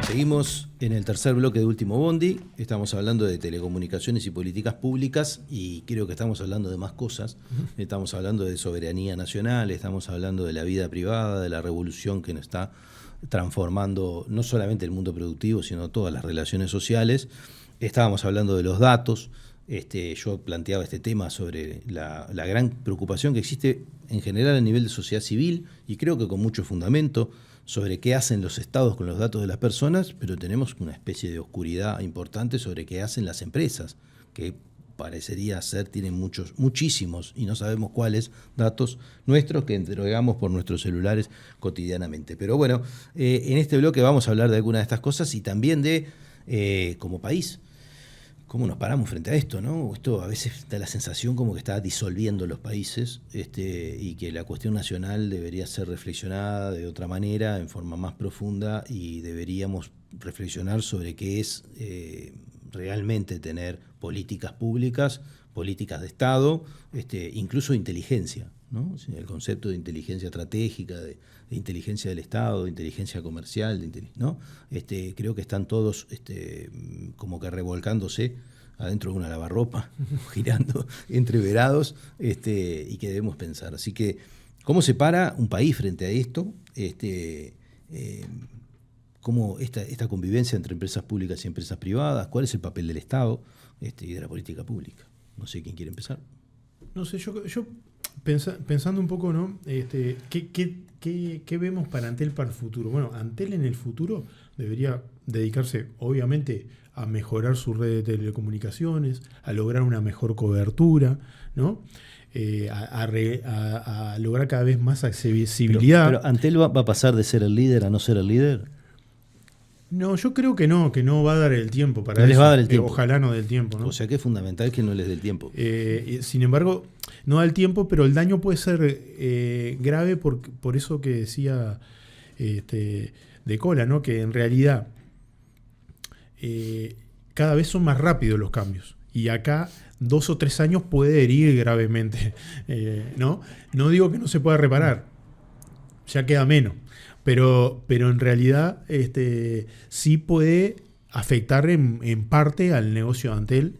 Seguimos en el tercer bloque de Último Bondi. Estamos hablando de telecomunicaciones y políticas públicas y creo que estamos hablando de más cosas. Estamos hablando de soberanía nacional, estamos hablando de la vida privada, de la revolución que nos está transformando no solamente el mundo productivo, sino todas las relaciones sociales. Estábamos hablando de los datos. Yo planteaba este tema sobre la gran preocupación que existe en general a nivel de sociedad civil y creo que con mucho fundamento sobre qué hacen los estados con los datos de las personas, pero tenemos una especie de oscuridad importante sobre qué hacen las empresas, que parecería ser, tienen muchísimos, y no sabemos cuáles datos nuestros que entregamos por nuestros celulares cotidianamente. Pero bueno, en este bloque vamos a hablar de algunas de estas cosas y también de, como país, cómo nos paramos frente a esto, ¿no? Esto a veces da la sensación como que está disolviendo los países y que la cuestión nacional debería ser reflexionada de otra manera, en forma más profunda, y deberíamos reflexionar sobre qué es realmente tener políticas públicas, políticas de Estado, incluso inteligencia, ¿no? El concepto de inteligencia estratégica, de inteligencia del Estado, de inteligencia comercial, ¿no? Creo que están todos como que revolcándose adentro de una lavarropa, girando entreverados, y que debemos pensar. Así que, ¿cómo se para un país frente a esto? ¿Cómo esta convivencia entre empresas públicas y empresas privadas? ¿Cuál es el papel del Estado y de la política pública? No sé quién quiere empezar. No sé, yo pensando un poco, ¿no? ¿Qué vemos para Antel para el futuro? Bueno, Antel en el futuro debería dedicarse, obviamente, a mejorar su red de telecomunicaciones, a lograr una mejor cobertura, ¿no? A lograr cada vez más accesibilidad. Pero ¿Antel va a pasar de ser el líder a no ser el líder? No, yo creo que no va a dar el tiempo para no eso. Les va a dar el tiempo. Ojalá no dé el tiempo, ¿no? O sea que es fundamental que no les dé el tiempo. Sin embargo, no da el tiempo, pero el daño puede ser grave por eso que decía De Cola, ¿no? Que en realidad cada vez son más rápidos los cambios. Y acá 2 o 3 años puede herir gravemente. ¿No? No digo que no se pueda reparar, ya queda menos. Pero en realidad sí puede afectar en parte al negocio de Antel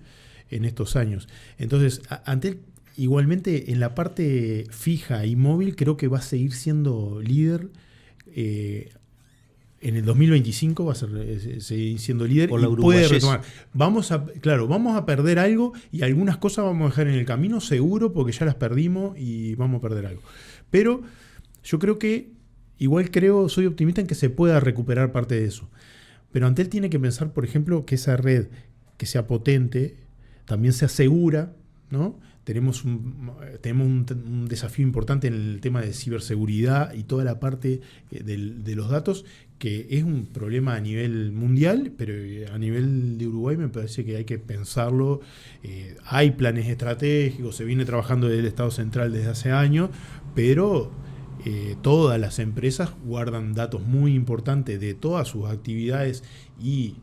en estos años. Entonces, Antel igualmente en la parte fija y móvil creo que va a seguir siendo líder. En el 2025 va a seguir siendo líder por la y puede uruguayés. retomar. Vamos a perder algo y algunas cosas vamos a dejar en el camino seguro porque ya las perdimos y vamos a perder algo. Pero yo creo que soy optimista en que se pueda recuperar parte de eso. Pero Antel tiene que pensar, por ejemplo, que esa red que sea potente también sea segura, ¿no? Tenemos un desafío importante en el tema de ciberseguridad y toda la parte de los datos, que es un problema a nivel mundial, pero a nivel de Uruguay me parece que hay que pensarlo. Hay planes estratégicos, se viene trabajando desde el Estado Central desde hace años, pero todas las empresas guardan datos muy importantes de todas sus actividades y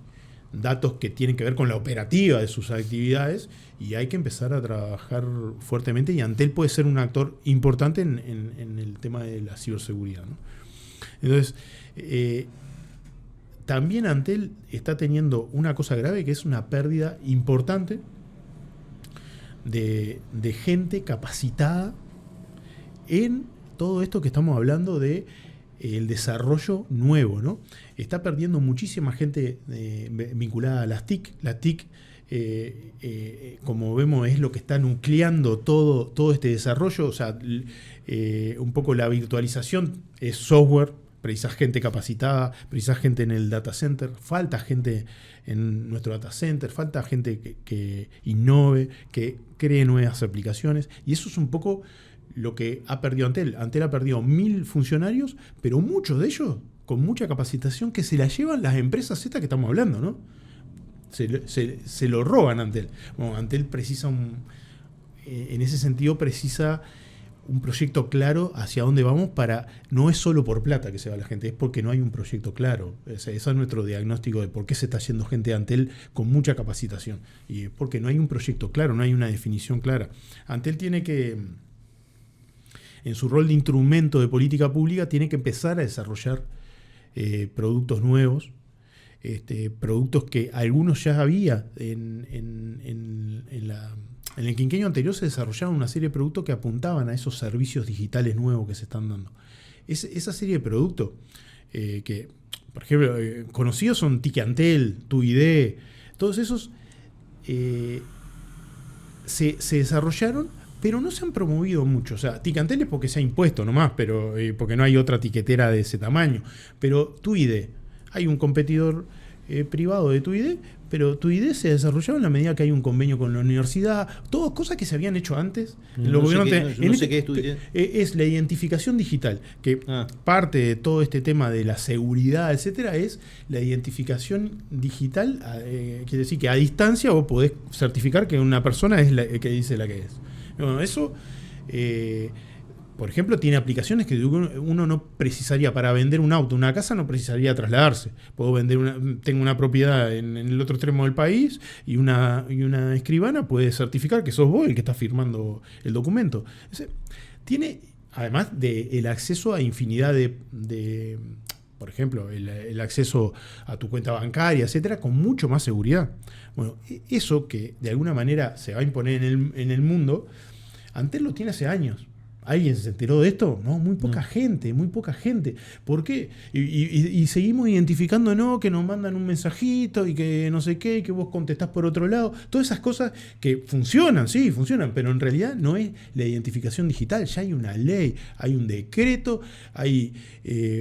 datos que tienen que ver con la operativa de sus actividades, y hay que empezar a trabajar fuertemente, y Antel puede ser un actor importante en el tema de la ciberseguridad, ¿no? Entonces, también Antel está teniendo una cosa grave, que es una pérdida importante de gente capacitada en todo esto que estamos hablando de el desarrollo nuevo, ¿no? Está perdiendo muchísima gente vinculada a las TIC. La TIC, como vemos, es lo que está nucleando todo este desarrollo. O sea, un poco la virtualización es software, precisas gente capacitada, precisas gente en el data center, falta gente en nuestro data center, falta gente que innove, que cree nuevas aplicaciones, y eso es un poco lo que ha perdido Antel. Antel ha perdido 1000 funcionarios, pero muchos de ellos con mucha capacitación que se la llevan las empresas estas que estamos hablando, ¿no? Se lo roban a Antel. Bueno, Antel precisa en ese sentido precisa un proyecto claro hacia dónde vamos. No es solo por plata que se va la gente, es porque no hay un proyecto claro. Ese es nuestro diagnóstico de por qué se está yendo gente de Antel con mucha capacitación. Y es porque no hay un proyecto claro, no hay una definición clara. Antel tiene que, en su rol de instrumento de política pública, tiene que empezar a desarrollar productos nuevos, productos que algunos ya había en el quinquenio anterior. Se desarrollaron una serie de productos que apuntaban a esos servicios digitales nuevos que se están dando. Esa serie de productos que, por ejemplo, conocidos son Ticantel, TuID, todos esos se desarrollaron, pero no se han promovido mucho. O sea, Ticantel es porque se ha impuesto nomás, pero porque no hay otra tiquetera de ese tamaño. Pero TuID, hay un competidor privado de TuID, pero TuID se desarrollaba en la medida que hay un convenio con la universidad, todas cosas que se habían hecho antes. No sé qué es TuID. Es la identificación digital, que parte de todo este tema de la seguridad, etcétera, es la identificación digital. Quiere decir que a distancia vos podés certificar que una persona es la que dice la que es. Bueno, eso, por ejemplo, tiene aplicaciones que uno no precisaría para vender un auto, una casa, no precisaría trasladarse. Tengo una propiedad en el otro extremo del país y una escribana puede certificar que sos vos el que está firmando el documento. Tiene, además del acceso a infinidad de por ejemplo, el acceso a tu cuenta bancaria, etcétera, con mucho más seguridad. Bueno, eso que de alguna manera se va a imponer en el mundo, Antel lo tiene hace años. ¿Alguien se enteró de esto? No, muy poca gente, muy poca gente. ¿Por qué? Y seguimos identificando, no, que nos mandan un mensajito y que no sé qué, y que vos contestás por otro lado. Todas esas cosas que funcionan, sí, funcionan, pero en realidad no es la identificación digital. Ya hay una ley, hay un decreto, hay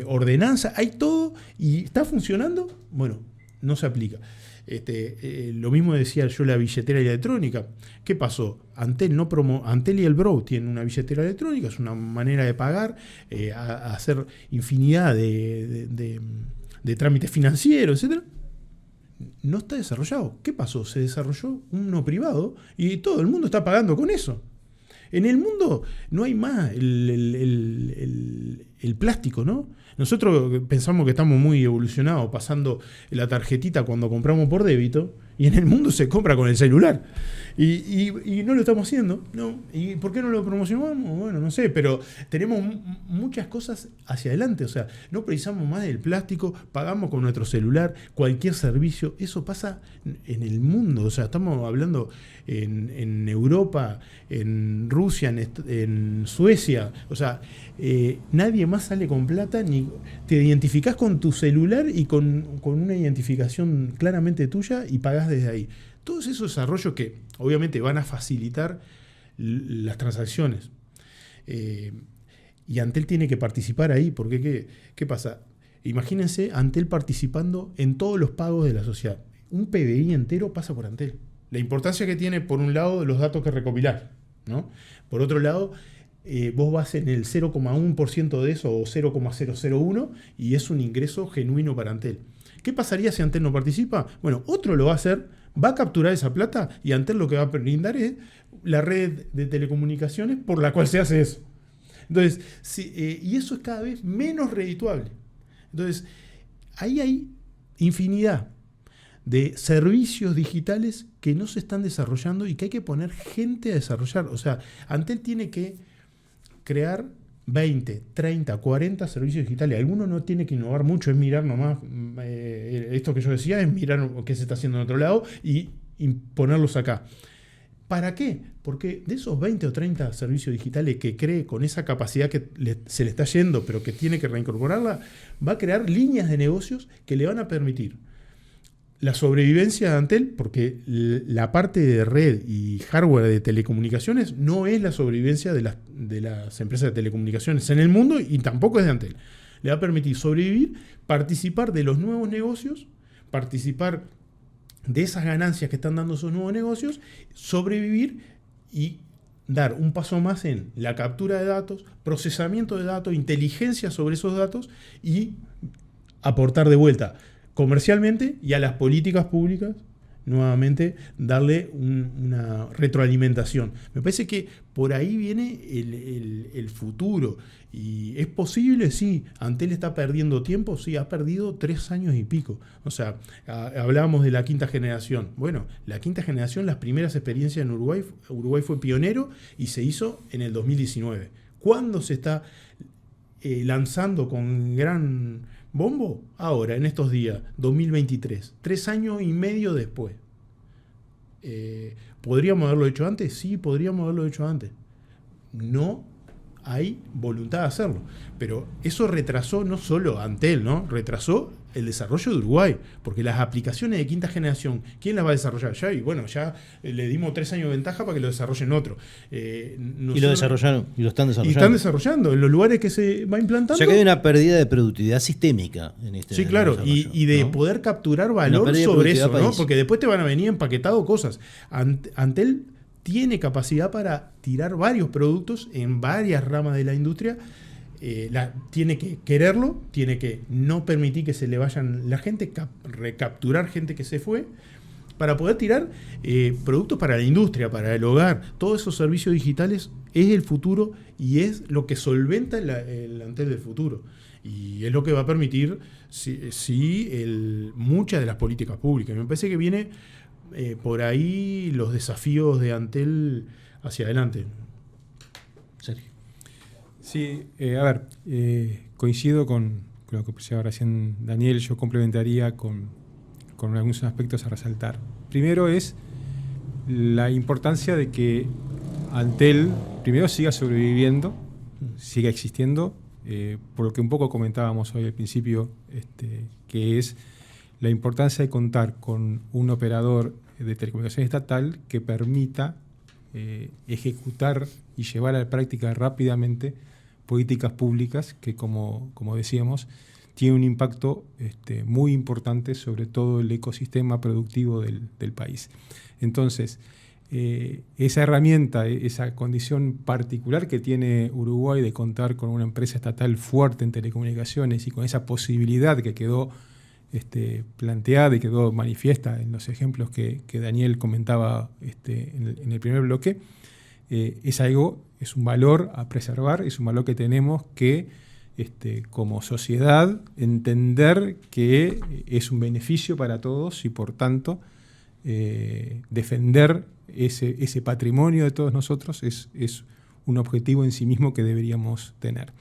ordenanza, hay todo, y está funcionando. Bueno, no se aplica. Lo mismo decía yo, la billetera electrónica. ¿Qué pasó? Antel y el Bro tienen una billetera electrónica, es una manera de pagar, a hacer infinidad de trámites financieros, etcétera. No está desarrollado. ¿Qué pasó? Se desarrolló uno privado y todo el mundo está pagando con eso. En el mundo no hay más el plástico, ¿no? Nosotros pensamos que estamos muy evolucionados pasando la tarjetita cuando compramos por débito, y en el mundo se compra con el celular. Y no lo estamos haciendo, ¿no? ¿Y por qué no lo promocionamos? Bueno, no sé, pero tenemos muchas cosas hacia adelante. O sea, no precisamos más del plástico, pagamos con nuestro celular, cualquier servicio. Eso pasa en el mundo. O sea, estamos hablando en Europa, en Rusia, en Suecia. O sea, nadie más sale con plata, ni te identificás con tu celular y con una identificación claramente tuya y pagás desde ahí. Todos esos desarrollos que obviamente van a facilitar las transacciones. Y Antel tiene que participar ahí, porque ¿qué pasa? Imagínense Antel participando en todos los pagos de la sociedad. Un PBI entero pasa por Antel. La importancia que tiene, por un lado, los datos que recopilar, ¿no? Por otro lado, vos vas en el 0,1% de eso o 0,001 y es un ingreso genuino para Antel. ¿Qué pasaría si Antel no participa? Bueno, otro lo va a hacer, va a capturar esa plata y Antel lo que va a brindar es la red de telecomunicaciones por la cual se hace eso. Entonces, y eso es cada vez menos redituable. Entonces, ahí hay infinidad de servicios digitales que no se están desarrollando y que hay que poner gente a desarrollar. O sea, Antel tiene que crear 20, 30, 40 servicios digitales. Alguno no tiene que innovar mucho, es mirar nomás, esto que yo decía, es mirar qué se está haciendo en otro lado y ponerlos acá. ¿Para qué? Porque de esos 20 o 30 servicios digitales que cree con esa capacidad que se le está yendo, pero que tiene que reincorporarla, va a crear líneas de negocios que le van a permitir la sobrevivencia de Antel, porque la parte de red y hardware de telecomunicaciones no es la sobrevivencia de las empresas de telecomunicaciones en el mundo y tampoco es de Antel. Le va a permitir sobrevivir, participar de los nuevos negocios, participar de esas ganancias que están dando esos nuevos negocios, sobrevivir y dar un paso más en la captura de datos, procesamiento de datos, inteligencia sobre esos datos y aportar de vuelta comercialmente y a las políticas públicas, nuevamente, darle una retroalimentación. Me parece que por ahí viene el futuro. ¿Y es posible? Sí. ¿Antel está perdiendo tiempo? Sí, ha perdido 3 años y pico. O sea, hablábamos de la quinta generación. Bueno, la quinta generación, las primeras experiencias en Uruguay fue pionero y se hizo en el 2019. ¿Cuándo se está lanzando con gran bombo? Ahora, en estos días, 2023, 3 años y medio después. ¿Podríamos haberlo hecho antes? Sí, podríamos haberlo hecho antes. No hay voluntad de hacerlo. Pero eso retrasó no solo Antel, ¿no? Retrasó el desarrollo de Uruguay, porque las aplicaciones de quinta generación, ¿quién las va a desarrollar? Ya, y bueno, ya le dimos 3 años de ventaja para que lo desarrollen otro. Y lo desarrollaron, y lo están desarrollando. Y están desarrollando en los lugares que se va implantando. O sea que hay una pérdida de productividad sistémica en este. Sí, claro, y de, ¿no?, poder capturar valor sobre eso, ¿no? Porque después te van a venir empaquetado cosas. Antel tiene capacidad para tirar varios productos en varias ramas de la industria. Tiene que quererlo, tiene que no permitir que se le vayan la gente, recapturar gente que se fue, para poder tirar productos para la industria, para el hogar. Todos esos servicios digitales es el futuro y es lo que solventa el Antel del futuro. Y es lo que va a permitir muchas de las políticas públicas. Me parece que viene por ahí los desafíos de Antel hacia adelante. Sergio. Sí, coincido con lo que decía recién Daniel. Yo complementaría con algunos aspectos a resaltar. Primero es la importancia de que Antel primero siga sobreviviendo, siga existiendo, por lo que un poco comentábamos hoy al principio, que es la importancia de contar con un operador de telecomunicaciones estatal que permita ejecutar y llevar a la práctica rápidamente políticas públicas que, como decíamos, tienen un impacto muy importante sobre todo el ecosistema productivo del país. Entonces, esa herramienta, esa condición particular que tiene Uruguay de contar con una empresa estatal fuerte en telecomunicaciones y con esa posibilidad que quedó planteada y quedó manifiesta en los ejemplos que Daniel comentaba en el primer bloque, es un valor a preservar, es un valor que tenemos que, como sociedad, entender que es un beneficio para todos y, por tanto, defender ese patrimonio de todos nosotros es un objetivo en sí mismo que deberíamos tener.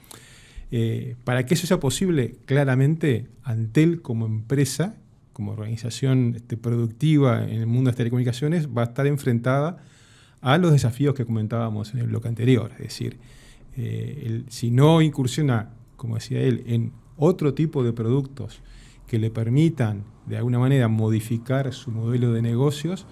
Para que eso sea posible, claramente, Antel como empresa, como organización productiva en el mundo de las telecomunicaciones, va a estar enfrentada a los desafíos que comentábamos en el bloque anterior. Es decir, si no incursiona, como decía él, en otro tipo de productos que le permitan, de alguna manera, modificar su modelo de negocios,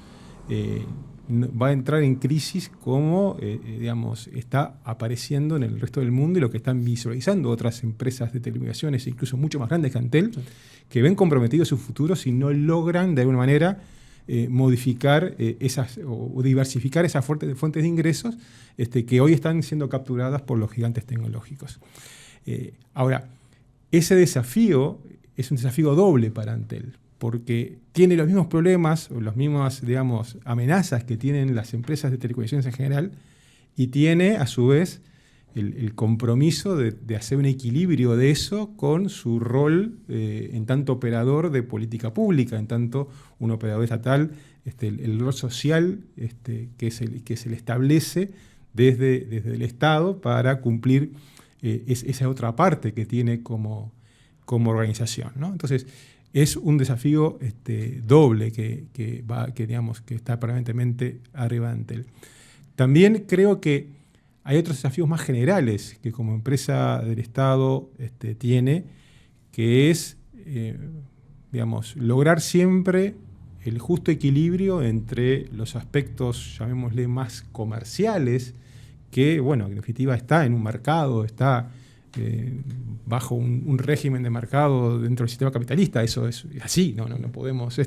va a entrar en crisis como está apareciendo en el resto del mundo y lo que están visualizando otras empresas de telecomunicaciones, incluso mucho más grandes que Antel, que ven comprometido su futuro si no logran, de alguna manera, modificar o diversificar esas fuentes de ingresos que hoy están siendo capturadas por los gigantes tecnológicos. Ahora, ese desafío es un desafío doble para Antel, porque tiene los mismos problemas o las mismas, amenazas que tienen las empresas de telecomunicaciones en general, y tiene, a su vez, el compromiso de hacer un equilibrio de eso con su rol en tanto operador de política pública, en tanto un operador estatal, el rol social que se le establece desde el Estado para cumplir esa otra parte que tiene como organización, ¿no? Entonces, es un desafío doble que está permanentemente arriba de Antel. También creo que hay otros desafíos más generales que como empresa del Estado tiene, que es lograr siempre el justo equilibrio entre los aspectos, llamémosle, más comerciales, que, en definitiva está en un mercado, está bajo un régimen de mercado dentro del sistema capitalista. Eso es así, no podemos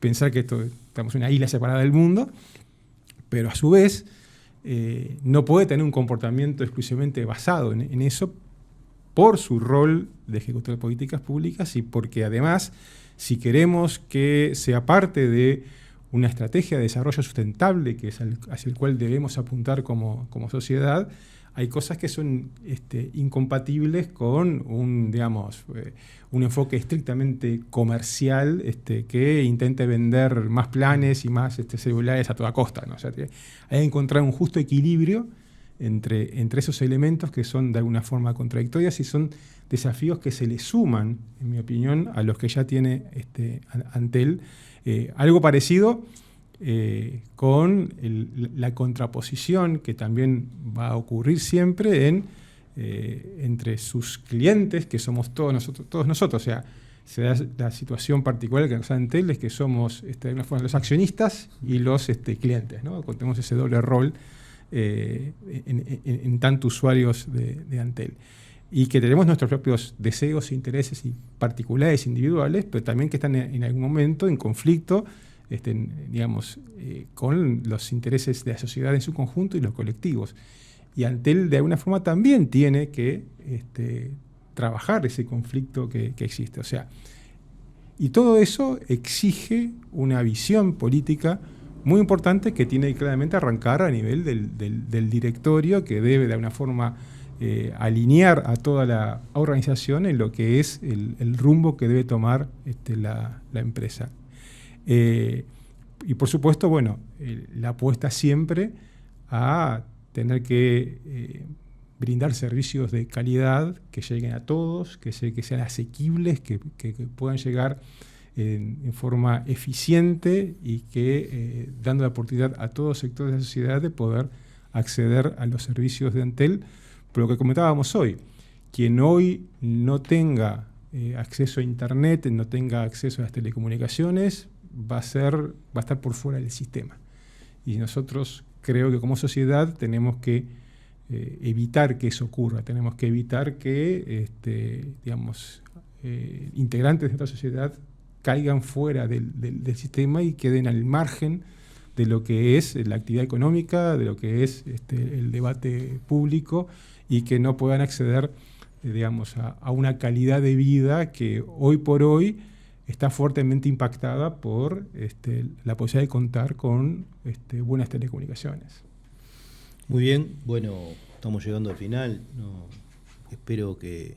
pensar que estamos en una isla separada del mundo, pero a su vez no puede tener un comportamiento exclusivamente basado en eso por su rol de ejecutor de políticas públicas y porque además, si queremos que sea parte de una estrategia de desarrollo sustentable, que es hacia el cual debemos apuntar como sociedad, hay cosas que son incompatibles con un enfoque estrictamente comercial que intente vender más planes y más celulares a toda costa, ¿no? O sea, hay que encontrar un justo equilibrio entre esos elementos que son de alguna forma contradictorios y son desafíos que se le suman, en mi opinión, a los que ya tiene Antel. Algo parecido con la contraposición que también va a ocurrir siempre entre sus clientes, que somos todos nosotros. O sea, se da la situación particular que nos da Antel, es que somos de alguna forma los accionistas y los clientes, ¿no? Tenemos ese doble rol en tanto usuarios de Antel. Y que tenemos nuestros propios deseos, intereses y particulares individuales, pero también que están en algún momento en conflicto con los intereses de la sociedad en su conjunto y los colectivos. Y Antel, de alguna forma, también tiene que trabajar ese conflicto que existe. O sea, y todo eso exige una visión política muy importante que tiene que claramente arrancar a nivel del directorio, que debe, de alguna forma, alinear a toda la organización en lo que es el rumbo que debe tomar la empresa. Y por supuesto, la apuesta siempre a tener que brindar servicios de calidad que lleguen a todos, que sean asequibles, que puedan llegar en forma eficiente y que dando la oportunidad a todos los sectores de la sociedad de poder acceder a los servicios de Antel. Por lo que comentábamos hoy, quien hoy no tenga acceso a Internet, no tenga acceso a las telecomunicaciones, va a estar por fuera del sistema. Y nosotros creo que como sociedad tenemos que evitar que eso ocurra, tenemos que evitar que integrantes de nuestra sociedad caigan fuera del sistema y queden al margen de lo que es la actividad económica, de lo que es el debate público, y que no puedan acceder a una calidad de vida que hoy por hoy está fuertemente impactada por la posibilidad de contar con buenas telecomunicaciones. Muy bien, bueno, estamos llegando al final. Espero que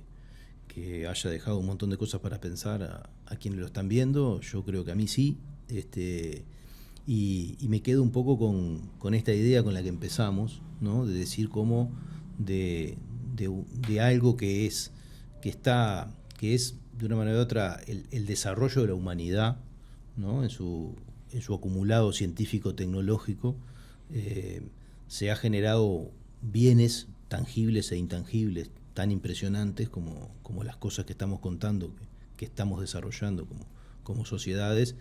haya dejado un montón de cosas para pensar a quienes lo están viendo. Yo creo que a mí sí. Y me quedo un poco con esta idea con la que empezamos, ¿no? De decir cómo de algo que es de una manera u otra el desarrollo de la humanidad, ¿no? en su acumulado científico-tecnológico, se ha generado bienes tangibles e intangibles tan impresionantes como las cosas que estamos contando, que estamos desarrollando como sociedades,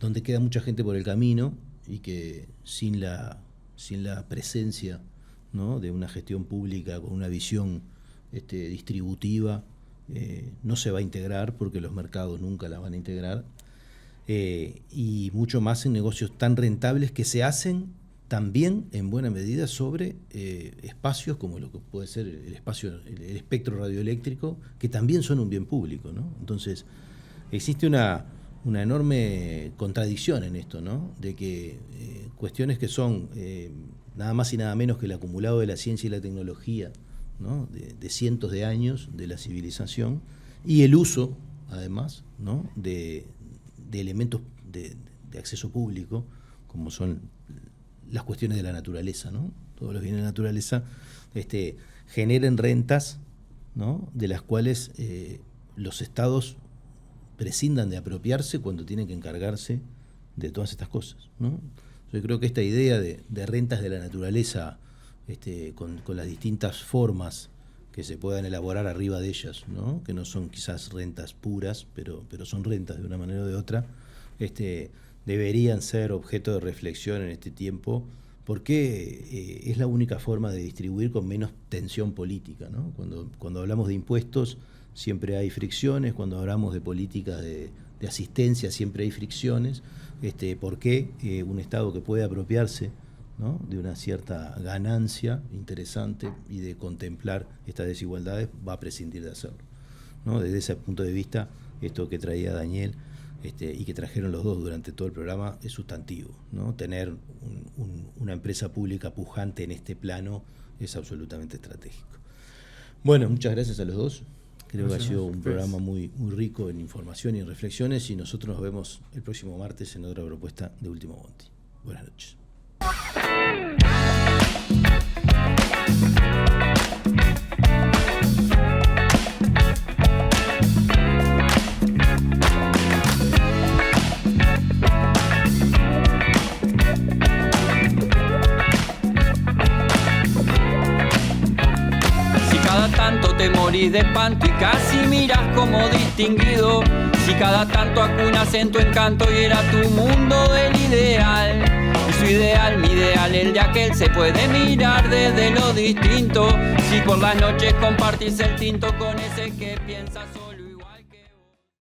donde queda mucha gente por el camino y que sin la presencia, ¿no? de una gestión pública con una visión distributiva, no se va a integrar, porque los mercados nunca la van a integrar, y mucho más en negocios tan rentables que se hacen también en buena medida sobre espacios como lo que puede ser el espectro radioeléctrico, que también son un bien público, ¿no? Entonces existe una enorme contradicción en esto, ¿no? De que cuestiones que son nada más y nada menos que el acumulado de la ciencia y la tecnología, ¿no? de cientos de años de la civilización, y el uso, además, ¿no? de elementos de acceso público, como son las cuestiones de la naturaleza, ¿no? Todos los bienes de la naturaleza generen rentas, ¿no? de las cuales los estados prescindan de apropiarse cuando tienen que encargarse de todas estas cosas, ¿no? Yo creo que esta idea de rentas de la naturaleza, con las distintas formas que se puedan elaborar arriba de ellas, ¿no? Que no son quizás rentas puras, pero son rentas de una manera o de otra, deberían ser objeto de reflexión en este tiempo, porque es la única forma de distribuir con menos tensión política, ¿no? Cuando hablamos de impuestos siempre hay fricciones, cuando hablamos de políticas de asistencia siempre hay fricciones. ¿Por qué un Estado que puede apropiarse, ¿no? de una cierta ganancia interesante y de contemplar estas desigualdades va a prescindir de hacerlo, ¿no? Desde ese punto de vista, esto que traía Daniel y que trajeron los dos durante todo el programa es sustantivo, ¿no? Tener una empresa pública pujante en este plano es absolutamente estratégico. Bueno, muchas gracias a los dos. Creo que ha sido un programa muy, muy rico en información y en reflexiones, y nosotros nos vemos el próximo martes en otra propuesta de Último Bondi. Buenas noches. Te morís de espanto y casi miras como distinguido. Si cada tanto acunas en tu encanto y era tu mundo el ideal. Y su ideal, mi ideal, el de aquel, se puede mirar desde lo distinto. Si por las noches compartís el tinto con ese que piensas.